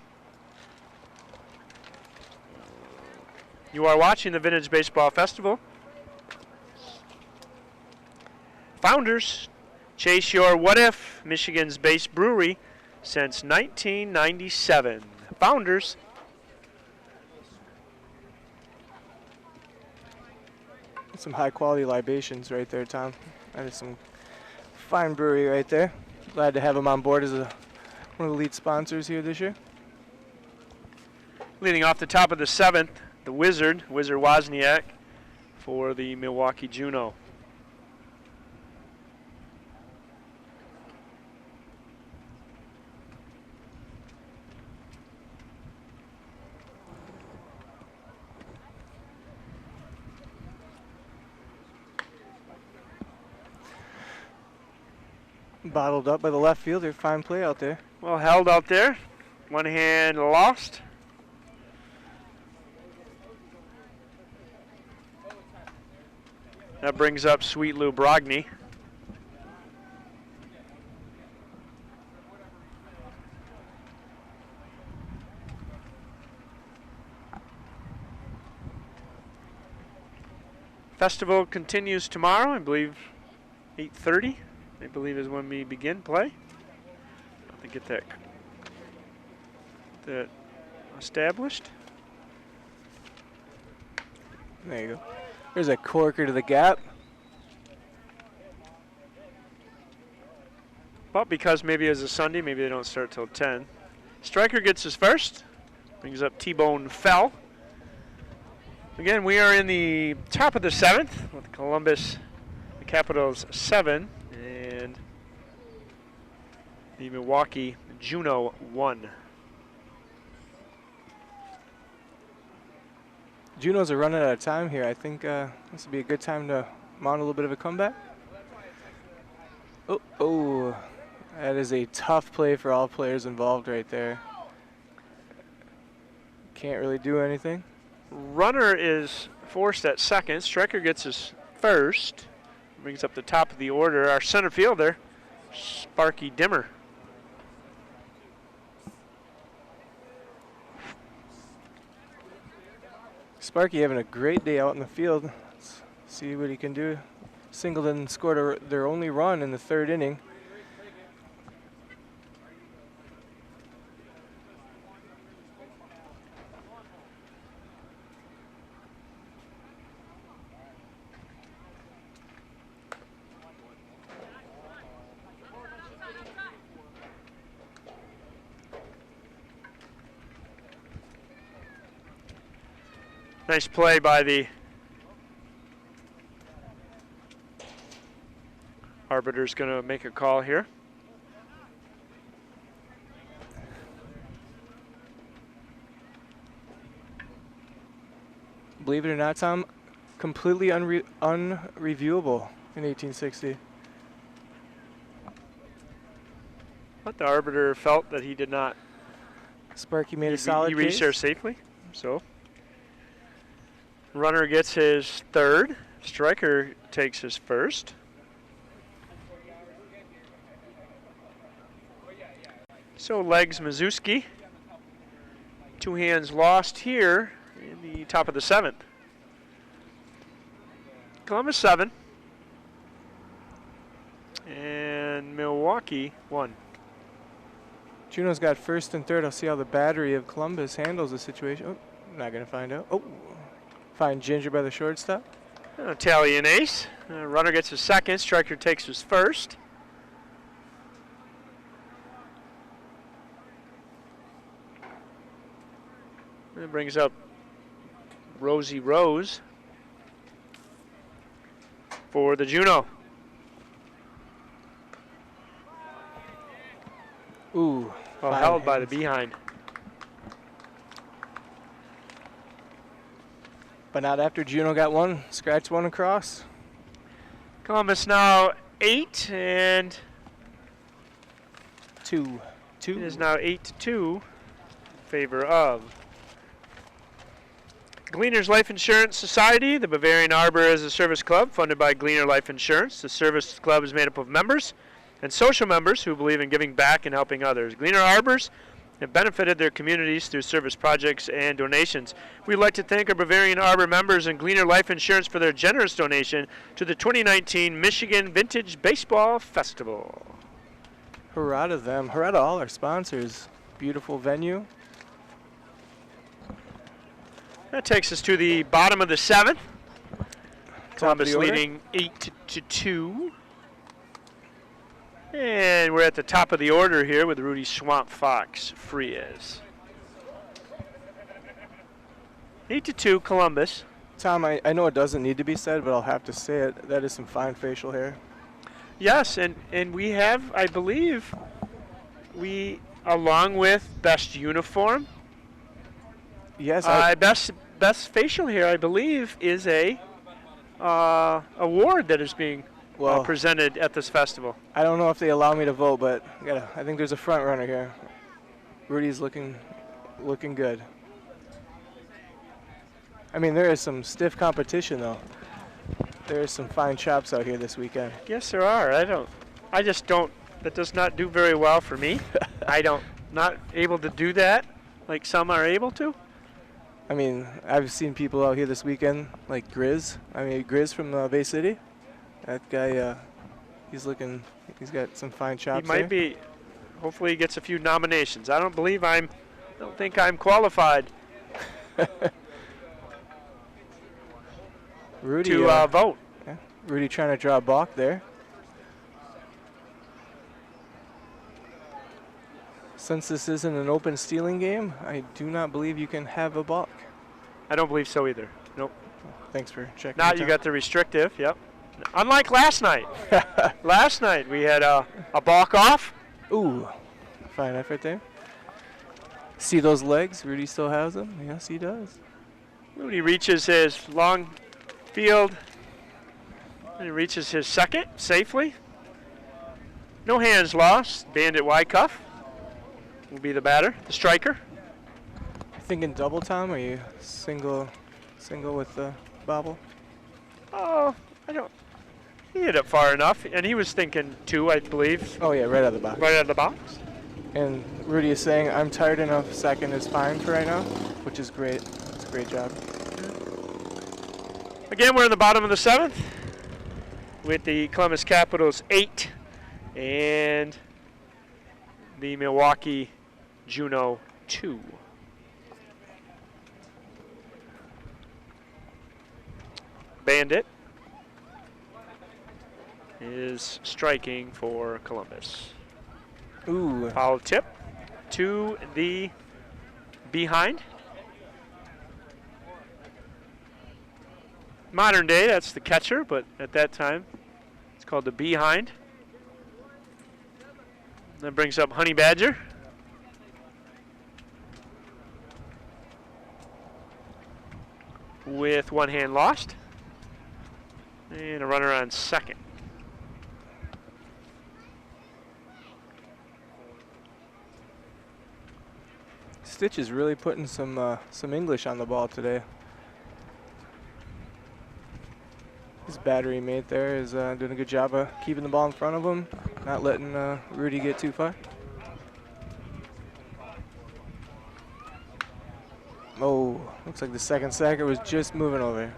You are watching the Vintage Baseball Festival. Founders, chase your what if, Michigan's base brewery since 1997. Founders. Some high quality libations right there, Tom. That is some fine brewery right there. Glad to have them on board as one of the lead sponsors here this year. Leading off the top of the 7th, the Wizard Wozniak for the Milwaukee Juneau. Bottled up by the left fielder. Fine play out there. Well held out there. 1 hand lost. That brings up Sweet Lou Brogny. Festival continues tomorrow, I believe 8:30. I believe is when we begin play. Have to get that established. There you go. There's a corker to the gap. But because maybe it's a Sunday, maybe they don't start till 10. Striker gets his first. Brings up T-Bone Fell. Again, we are in the top of the 7th with Columbus, the Capitals 7, and the Milwaukee Juneau 1. Juneaus are running out of time here. I think this would be a good time to mount a little bit of a comeback. Oh, that is a tough play for all players involved right there. Can't really do anything. Runner is forced at second. Striker gets his first. Brings up the top of the order. Our center fielder, Sparky Dimmer. Sparky having a great day out in the field. Let's see what he can do. Singleton scored their only run in the 3rd inning. Nice play by the arbiter's going to make a call here. Believe it or not, Tom, completely unreviewable in 1860. But the arbiter felt that he did not. Sparky made a solid He reached case. there safely, so. Runner gets his 3rd. Striker takes his 1st. So Legs Mazuski. 2 hands lost here in the top of the 7th. Columbus 7. And Milwaukee 1. Juneaus got 1st and 3rd. I'll see how the battery of Columbus handles the situation. Oh, not going to find out. Oh, find Ginger by the shortstop. Italian ace. Runner gets his 2nd. Striker takes his 1st. It brings up Rosie Rose for the Juneau. Ooh. Well, held by the behind. But not after Juneau got one, scratched one across. Columbus now 8 and 2. It is now 8-2 in favor of Gleaners Life Insurance Society. The Bavarian Arbor is a service club funded by Gleaner Life Insurance. The service club is made up of members and social members who believe in giving back and helping others. Gleaner Arbors have benefited their communities through service projects and donations. We'd like to thank our Bavarian Arbor members and Gleaner Life Insurance for their generous donation to the 2019 Michigan Vintage Baseball Festival. Hurrah to them. Hurrah to all our sponsors. Beautiful venue. That takes us to the bottom of the 7th. Columbus order. leading 8-2. And we're at the top of the order here with Rudy Swamp Fox Frias. 8-2 Columbus. Tom, I know it doesn't need to be said, but I'll have to say it. That is some fine facial hair. Yes, and we have, I believe, along with best uniform, Yes, best facial hair, I believe, is a award that is being presented at this festival. I don't know if they allow me to vote, but I think there's a front runner here. Rudy's looking good. I mean, there is some stiff competition, though. There is some fine chops out here this weekend. Yes, there are. I just don't. That does not do very well for me. Not able to do that like some are able to. I mean, I've seen people out here this weekend, like Grizz. Grizz from Bay City. That guy, he's got some fine chops. He might be. Hopefully, he gets a few nominations. I don't think I'm qualified. Rudy to vote. Yeah. Rudy trying to draw a balk there. Since this isn't an open stealing game, I do not believe you can have a balk. I don't believe so either. Nope. Thanks for checking. Now you got the restrictive. Yep. Unlike last night. Last night we had a balk off. Ooh, fine effort there. See those legs? Rudy still has them. Yes, he does. Rudy reaches his long field. And he reaches his 2nd safely. No hands lost. Bandit Wycuff will be the batter, the striker. Thinking double, Tom, or are you single with the bobble? Oh, I don't. He hit it far enough, and he was thinking 2, I believe. Oh, yeah, right out of the box. Right out of the box. And Rudy is saying, I'm tired enough, second is fine for right now, which is great. It's a great job. Again, we're in the bottom of the 7th with the Columbus Capitals 8 and the Milwaukee Juneau 2. Bandit is striking for Columbus. Ooh. Foul tip to the behind. Modern day, that's the catcher, but at that time, it's called the behind. That brings up Honey Badger. With one hand lost. And a runner on second. Stitch is really putting some English on the ball today. His battery mate there is doing a good job of keeping the ball in front of him, not letting Rudy get too far. Oh, looks like the second sacker was just moving over.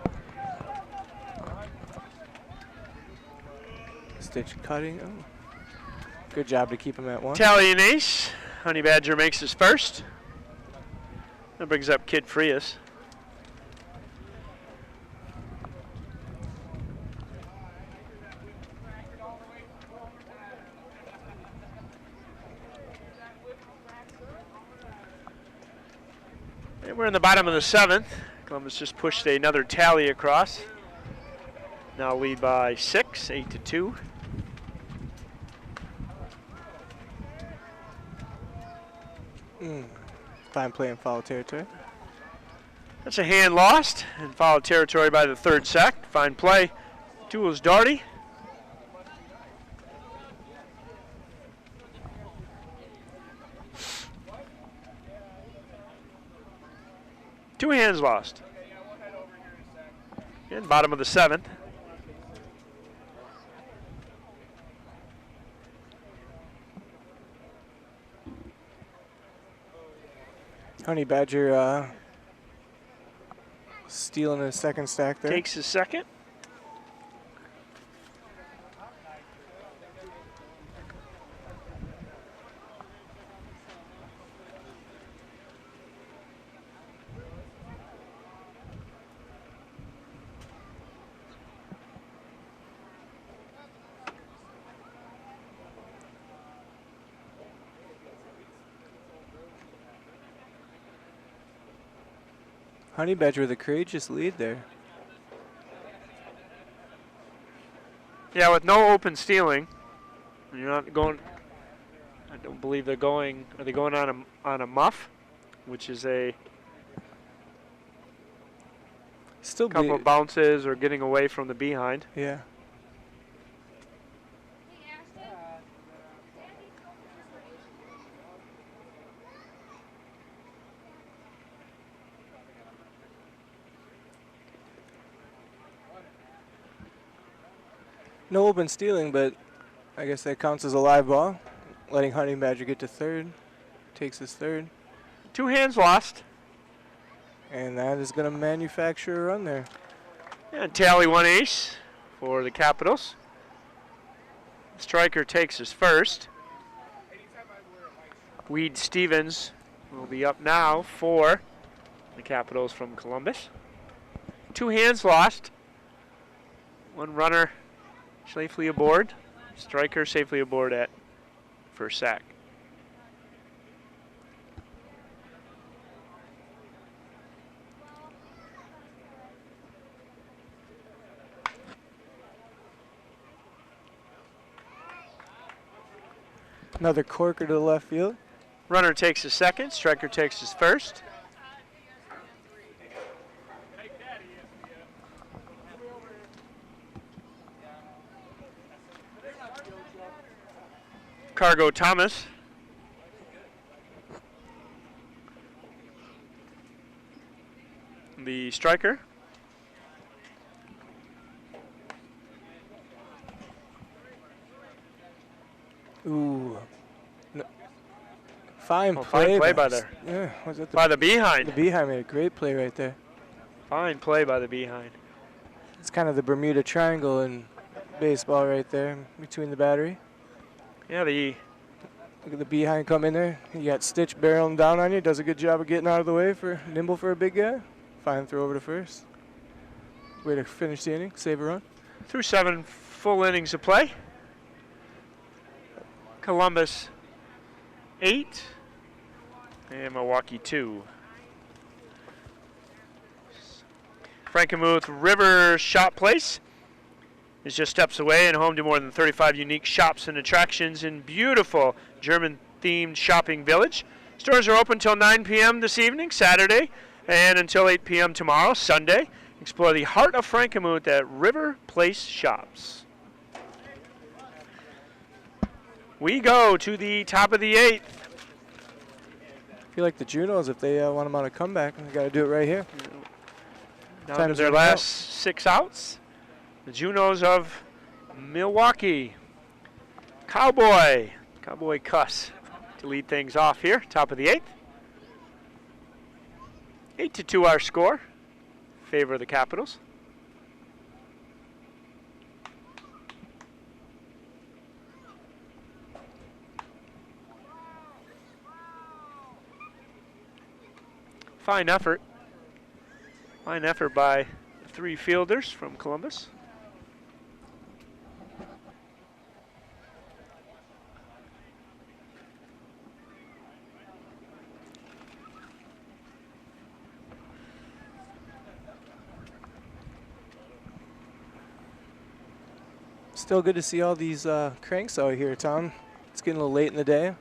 Stitch cutting. Oh. Good job to keep him at 1. Tally and ace. Honey Badger makes his first. That brings up Kid Frias. And we're in the bottom of the 7th. Columbus just pushed another tally across. Now lead by 6, 8-2. Fine play in foul territory. That's a hand lost and foul territory by the third sack. Fine play. Tools Darty. Two hands lost. And bottom of the 7th. Honey Badger stealing his second stack there. Takes his second. Honey Badger with a courageous lead there. Yeah, with no open stealing, you're not going. I don't believe they're going. Are they going on a muff, which is a Still couple of bounces or getting away from the behind. Yeah. No open stealing, but I guess that counts as a live ball. Letting Honey Badger get to third. Takes his third. Two hands lost. And that is going to manufacture a run there. And tally one ace for the Capitals. Striker takes his first. Weed Stevens will be up now for the Capitals from Columbus. Two hands lost. One runner safely aboard. Striker safely aboard at first sack. Another corker to the left field. Runner takes his second. Striker takes his first. Cargo Thomas the striker. Ooh. No. Fine play by the was that by the behind. The behind made a great play right there. Fine play by the behind. It's kind of the Bermuda Triangle in baseball right there between the battery. Yeah, look at the behind come in there. You got Stitch barreling down on you. Does a good job of getting out of the way nimble for a big guy. Fine throw over to first. Way to finish the inning, save a run. Through 7 full innings of play. Columbus 8 and Milwaukee 2. Frankenmuth River Shop Place is just steps away and home to more than 35 unique shops and attractions in beautiful German-themed shopping village. Stores are open till 9 p.m. this evening, Saturday, and until 8 p.m. tomorrow, Sunday. Explore the heart of Frankenmuth at River Place Shops. We go to the top of the 8th. I feel like the Juneaus, if they want them on a comeback, they got to do it right here. Down to their last 6 outs. The Juneaus of Milwaukee. Cowboy Cuss to lead things off here, top of the 8th. 8-2 our score. Favor of the Capitals. Fine effort. Fine effort by the 3 fielders from Columbus. Still good to see all these cranks out here, Tom. It's getting a little late in the day.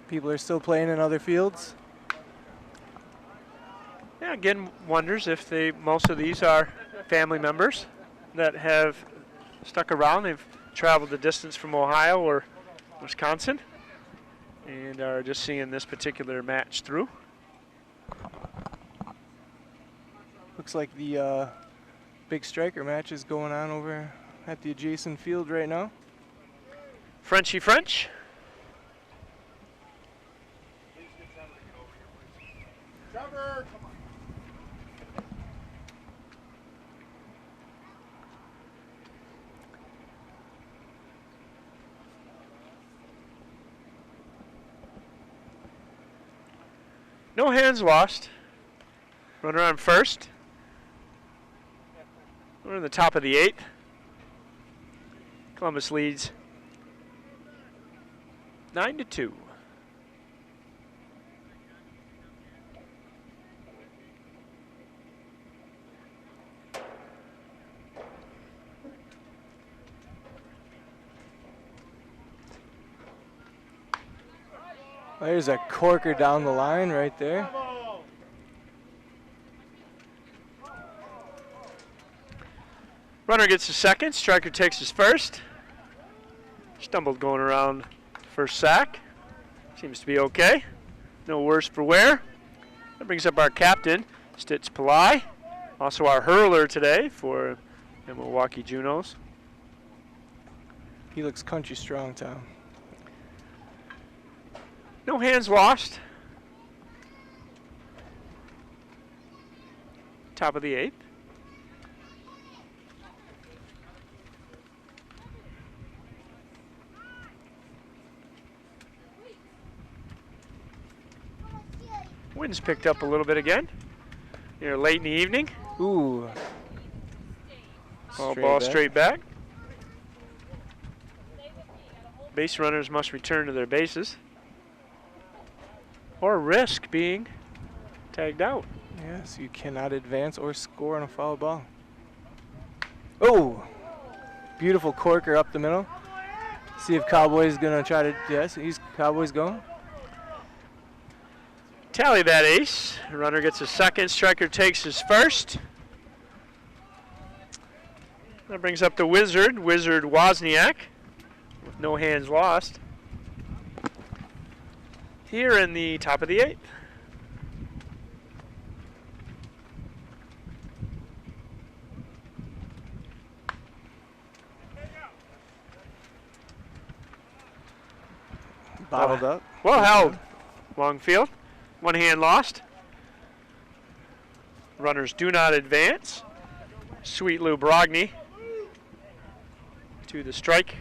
People are still playing in other fields. Yeah, again, wonders if most of these are family members that have stuck around. They've traveled the distance from Ohio or Wisconsin and are just seeing this particular match through. Looks like the big striker match is going on over at the adjacent field right now. Frenchy French. Trevor, come on. No hands lost. Runner on first. We're in the top of the 8th. Columbus leads 9-2. There's a corker down the line right there. Runner gets his second. Striker takes his first. Stumbled going around first sack. Seems to be okay. No worse for wear. That brings up our captain, Stitz Pillai. Also our hurler today for the Milwaukee Juneaus. He looks country strong, Tom. No hands lost. Top of the 8th. Wind's picked up a little bit again. Here late in the evening. Ooh. Ball straight back. Base runners must return to their bases or risk being tagged out. Yes, you cannot advance or score on a foul ball. Oh, beautiful corker up the middle. See if Cowboy's gonna try to, yes, Cowboy's going. Tally that ace. Runner gets a second, striker takes his first. That brings up the Wizard Wozniak, with no hands lost. Here in the top of the 8th. Bottled up. Well held. Long field. One hand lost. Runners do not advance. Sweet Lou Brogny to the strike.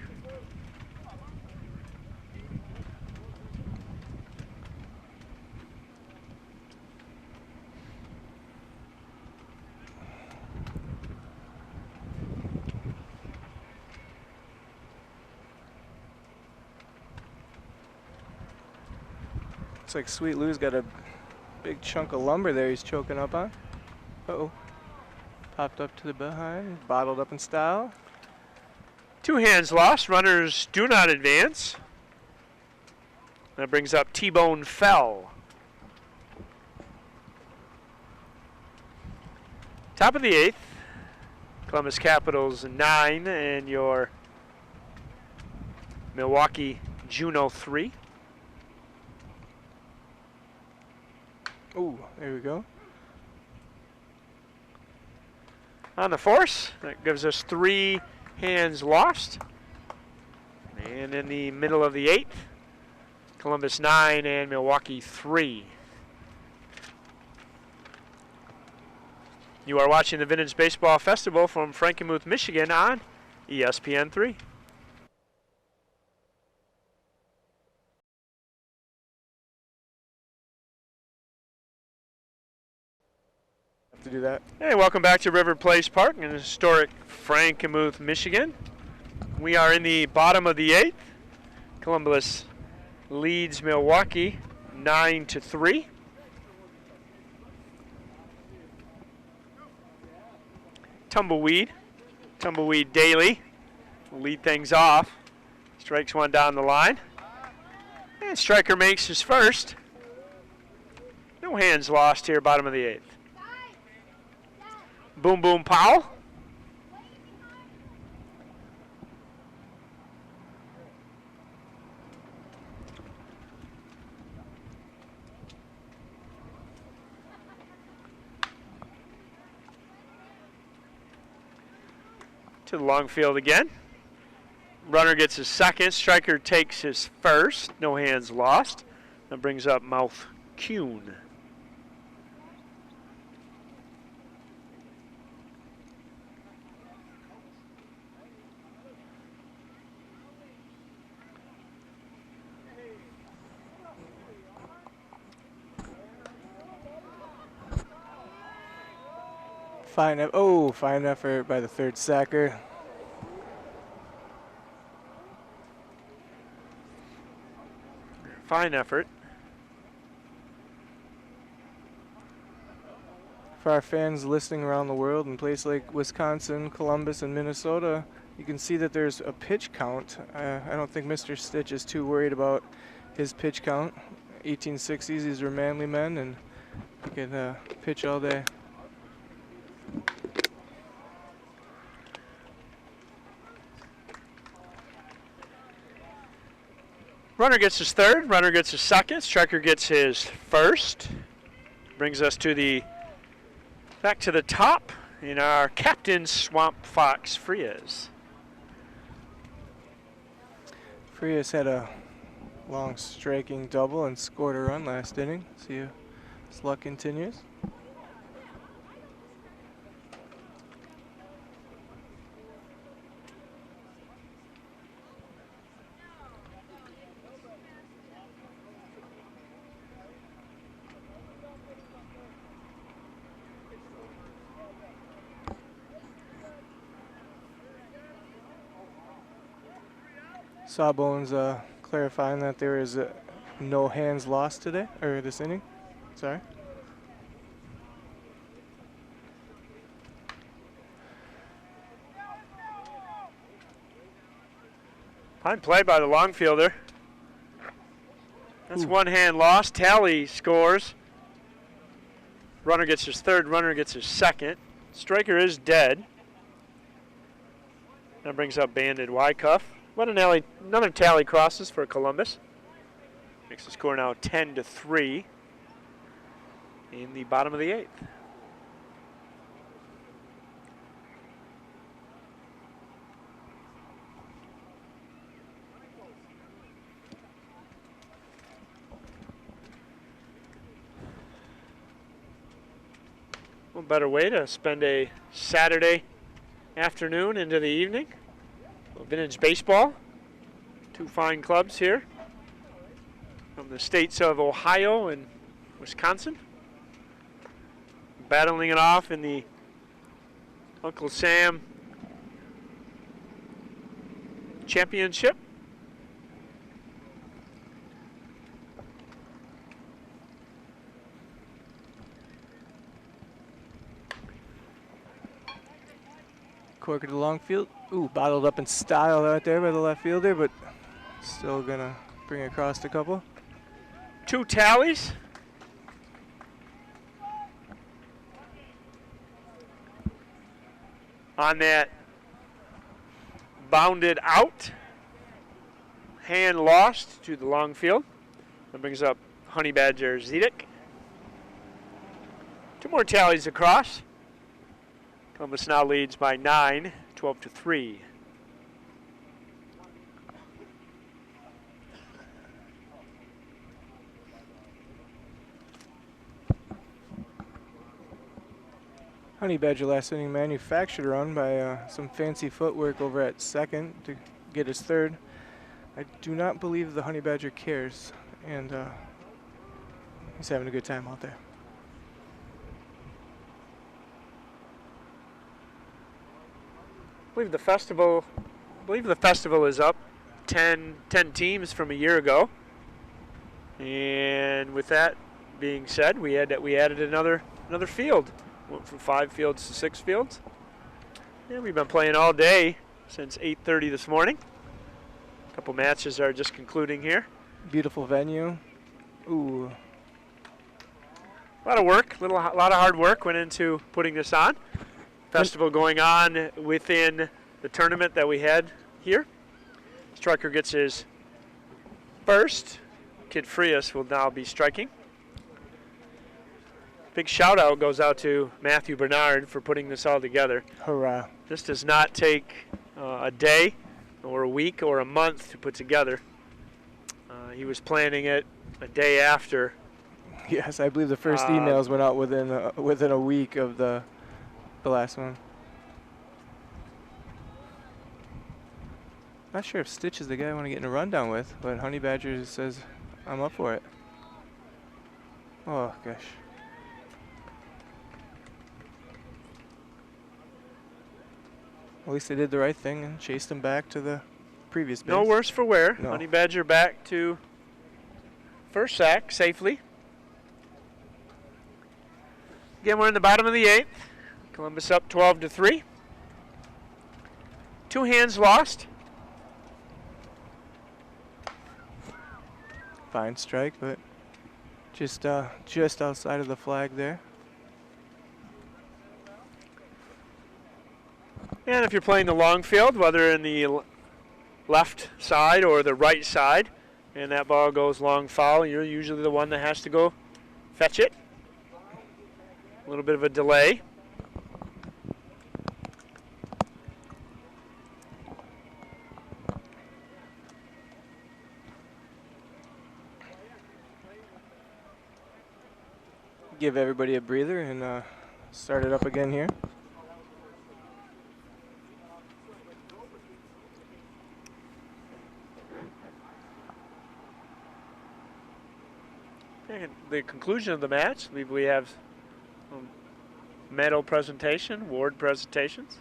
Looks like Sweet Lou's got a big chunk of lumber there he's choking up on. Uh-oh. Popped up to the behind, bottled up in style. Two hands lost. Runners do not advance. That brings up T-Bone Fell. Top of the 8th. Columbus Capitals 9 and your Milwaukee Juneau 3. Ooh, there we go. On the force, that gives us 3 hands lost. And in the middle of the 8th, Columbus 9 and Milwaukee 3. You are watching the Vintage Baseball Festival from Frankenmuth, Michigan on ESPN 3. To do that. Hey, welcome back to River Place Park in historic Frankenmuth, Michigan. We are in the bottom of the 8th. Columbus leads Milwaukee 9-3. Tumbleweed Daly will lead things off. Strikes one down the line. And Striker makes his first. No hands lost here, bottom of the 8th. Boom Boom Powell. To the long field again. Runner gets his second. Striker takes his first. No hands lost. That brings up Mouth Kuhn. Fine effort by the third sacker. Fine effort. For our fans listening around the world in places like Wisconsin, Columbus, and Minnesota, you can see that there's a pitch count. I don't think Mr. Stitch is too worried about his pitch count. 1860s, these were manly men, and he could pitch all day. Runner gets his third, runner gets his second, striker gets his first. Brings us to the back to the top in our Captain Swamp Fox Frias. Frias had a long striking double and scored a run last inning. See if his luck continues. Sawbones clarifying that there is no hands lost today, or this inning. Sorry. Fine play by the long fielder. That's one hand lost. Tally scores. Runner gets his third, runner gets his second. Striker is dead. That brings up Banded Wycuff. Another tally crosses for Columbus. Makes the score now 10-3 in the bottom of the 8th. No better way to spend a Saturday afternoon into the evening. Vintage baseball. Two fine clubs here from the states of Ohio and Wisconsin. Battling it off in the Uncle Sam Championship. Corker to the long field. Ooh, bottled up in style right there by the left fielder, but still gonna bring across a couple. 2 tallies. On that bounded out. Hand lost to the long field. That brings up Honey Badger Zedek. 2 more tallies across. Columbus now leads by 9, 12-3. Honey Badger last inning manufactured a run by some fancy footwork over at second to get his third. I do not believe the Honey Badger cares, and he's having a good time out there. I believe the festival is up 10 teams from a year ago. And with that being said, we added another field. Went from 5 fields to 6 fields. And we've been playing all day since 8:30 this morning. A couple matches are just concluding here. Beautiful venue. Ooh. A lot of work, a lot of hard work went into putting this on. Festival going on within the tournament that we had here. Striker gets his first. Kid Frias will now be striking. Big shout out goes out to Matthew Bernard for putting this all together. Hurrah. This does not take a day or a week or a month to put together. He was planning it a day after. Yes, I believe the first emails went out within a week of the last one. Not sure if Stitch is the guy I want to get in a rundown with, but Honey Badger says I'm up for it. Oh gosh. At least they did the right thing and chased him back to the previous base. No worse for wear. No. Honey Badger back to first sack safely. Again, we're in the bottom of the 8th. Columbus up 12-3. 2 hands lost. Fine strike, but just outside of the flag there. And if you're playing the long field, whether in the left side or the right side, and that ball goes long foul, you're usually the one that has to go fetch it. A little bit of a delay. Give everybody a breather and start it up again here. And the conclusion of the match, we have medal presentation, award presentations.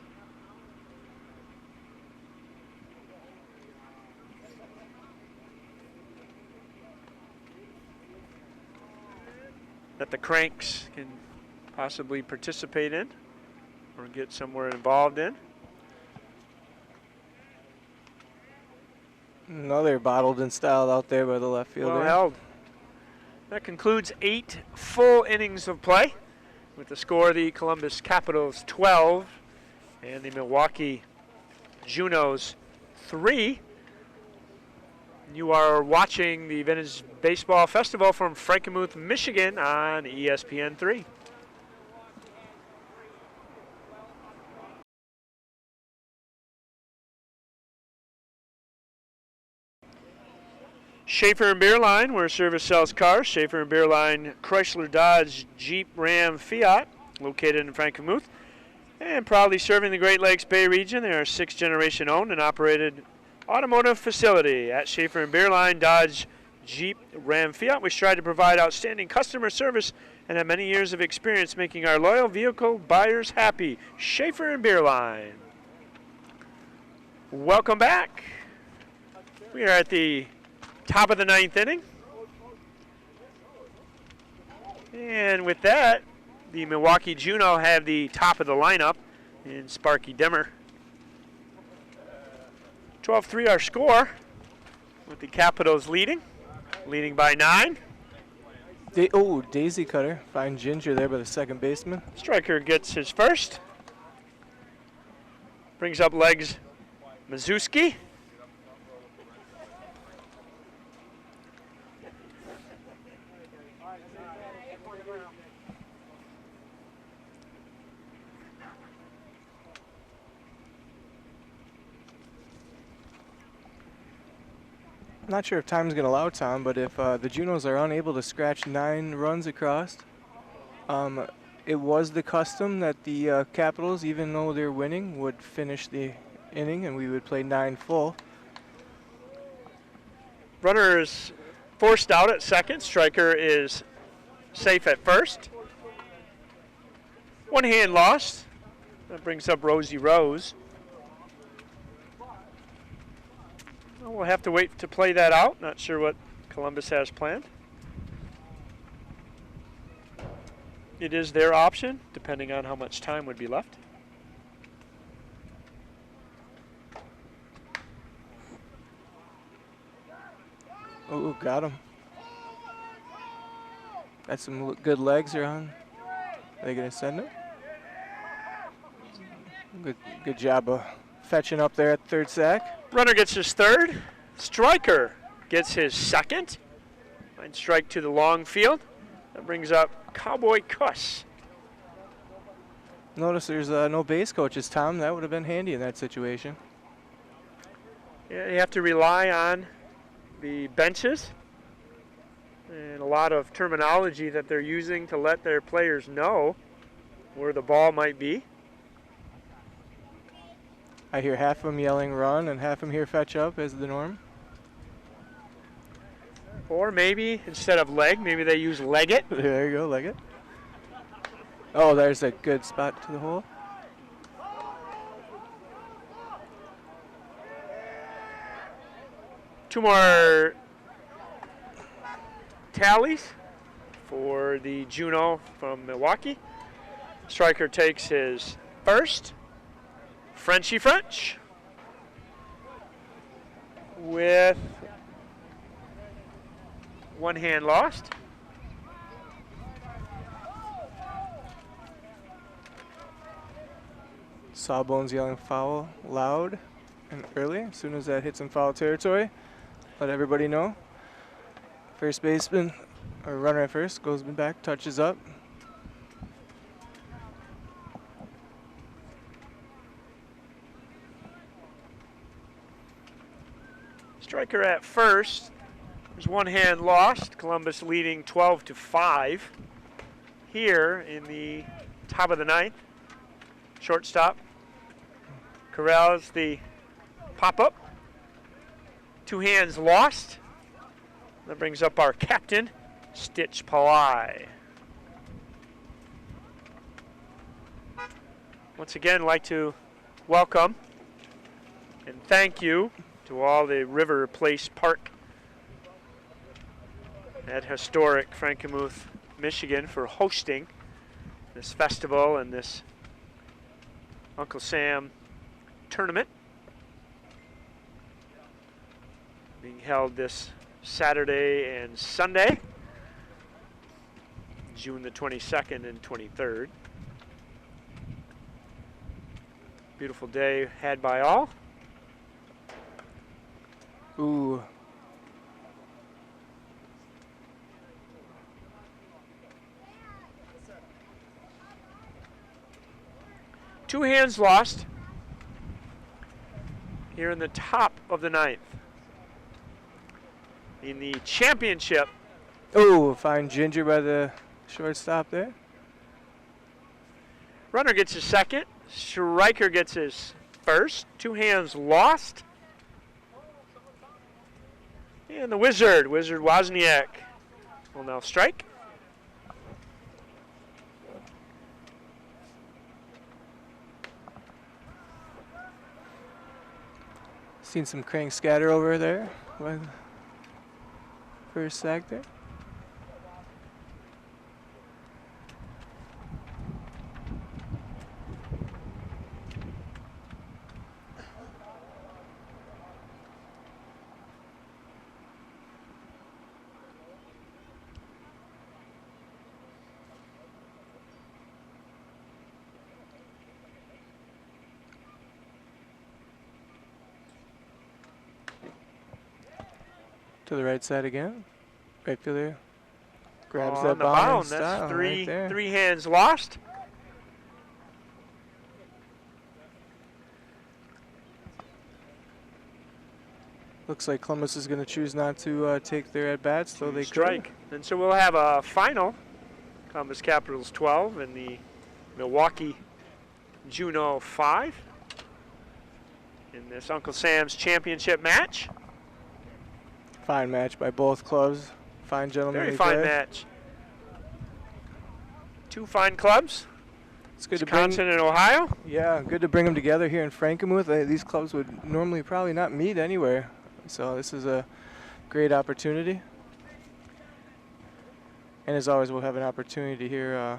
That the Cranks can possibly participate in or get somewhere involved in. Another bottled and styled out there by the left fielder. Well held. That concludes 8 full innings of play with the score of the Columbus Capitals 12 and the Milwaukee Juneaus 3. You are watching the Vintage Baseball Festival from Frankenmuth, Michigan on ESPN3. Schaefer and Beerline, where service sells cars. Schaefer and Beerline, Chrysler, Dodge, Jeep, Ram, Fiat. located in Frankenmuth. And proudly serving the Great Lakes Bay region, they are a 6th-generation owned and operated automotive facility at Schaefer and Beerline, Dodge, Jeep, Ram, Fiat. We strive to provide outstanding customer service and have many years of experience making our loyal vehicle buyers happy. Schaefer and Beerline. Welcome back. We are at the top of the 9th inning. And with that, the Milwaukee Juneau have the top of the lineup in Sparky Demmer. 12-3 our score, with the Capitals leading by 9. Daisy cutter. Fine Ginger there by the second baseman. Striker gets his first. Brings up legs Mazuski. Not sure if time's going to allow Tom, but if the Juneaus are unable to scratch 9 runs across, it was the custom that the Capitals, even though they're winning, would finish the inning and we would play 9 full. Runner is forced out at second. Striker is safe at first. 1 hand lost. That brings up Rosie Rose. We'll have to wait to play that out. Not sure what Columbus has planned. It is their option, depending on how much time would be left. Oh, got him. Got some good legs around. Are they going to send it? Good job of fetching up there at third sack. Runner gets his third. Striker gets his second. Line strike to the long field. That brings up Cowboy Kuss. Notice there's no base coaches, Tom. That would have been handy in that situation. Yeah, you have to rely on the benches and a lot of terminology that they're using to let their players know where the ball might be. I hear half of them yelling run and half of them here fetch up as the norm. Or maybe instead of leg, maybe they use leg it. There you go, leg it. Oh, there's a good spot to the hole. Two more tallies for the Juneau from Milwaukee. Striker takes his first. Frenchy French with 1 hand lost. Sawbones yelling foul loud and early. As soon as that hits in foul territory, let everybody know. First baseman, or runner at first, goes back, touches up. Striker at first. There's 1 hand lost. Columbus leading 12-5 here in the top of the 9th. Shortstop corrals the pop-up. 2 hands lost. That brings up our captain, Stitch Palai. Once again, I'd like to welcome and thank you to all the River Place Park at historic Frankenmuth, Michigan for hosting this festival and this Uncle Sam tournament being held this Saturday and Sunday, June the 22nd and 23rd. Beautiful day had by all. Ooh. Two hands lost here in the top of the 9th. In the championship. Oh, fine ginger by the shortstop there. Runner gets his second. Striker gets his first. 2 hands lost. And the Wizard Wozniak, will now strike. Seen some crank scatter over there. First sack there. To the right side again. Right fielder grabs that bound. That's right there. 3 hands lost. Looks like Columbus is going to choose not to take their at-bats, though they strike. And so we'll have a final. Columbus Capitals 12 and the Milwaukee Juneaus 5 in this Uncle Sam's championship match. Fine match by both clubs. Fine gentlemen. Very fine match. 2 fine clubs. It's good Wisconsin and Ohio. Yeah, good to bring them together here in Frankenmuth. These clubs would normally probably not meet anywhere, so this is a great opportunity. And as always, we'll have an opportunity to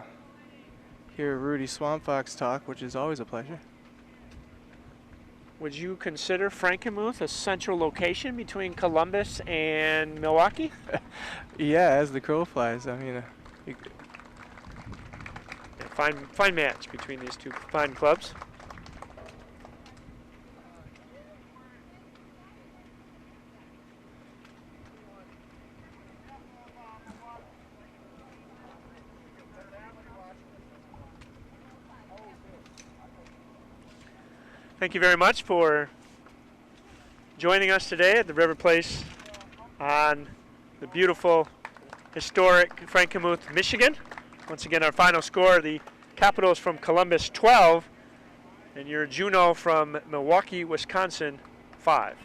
hear Rudy Swampfox talk, which is always a pleasure. Would you consider Frankenmuth a central location between Columbus and Milwaukee? Yeah, as the crow flies. I mean, fine match between these 2 fine clubs. Thank you very much for joining us today at the River Place on the beautiful, historic Frankenmuth, Michigan. Once again, our final score, the Capitals from Columbus 12 and your Juneau from Milwaukee, Wisconsin 5.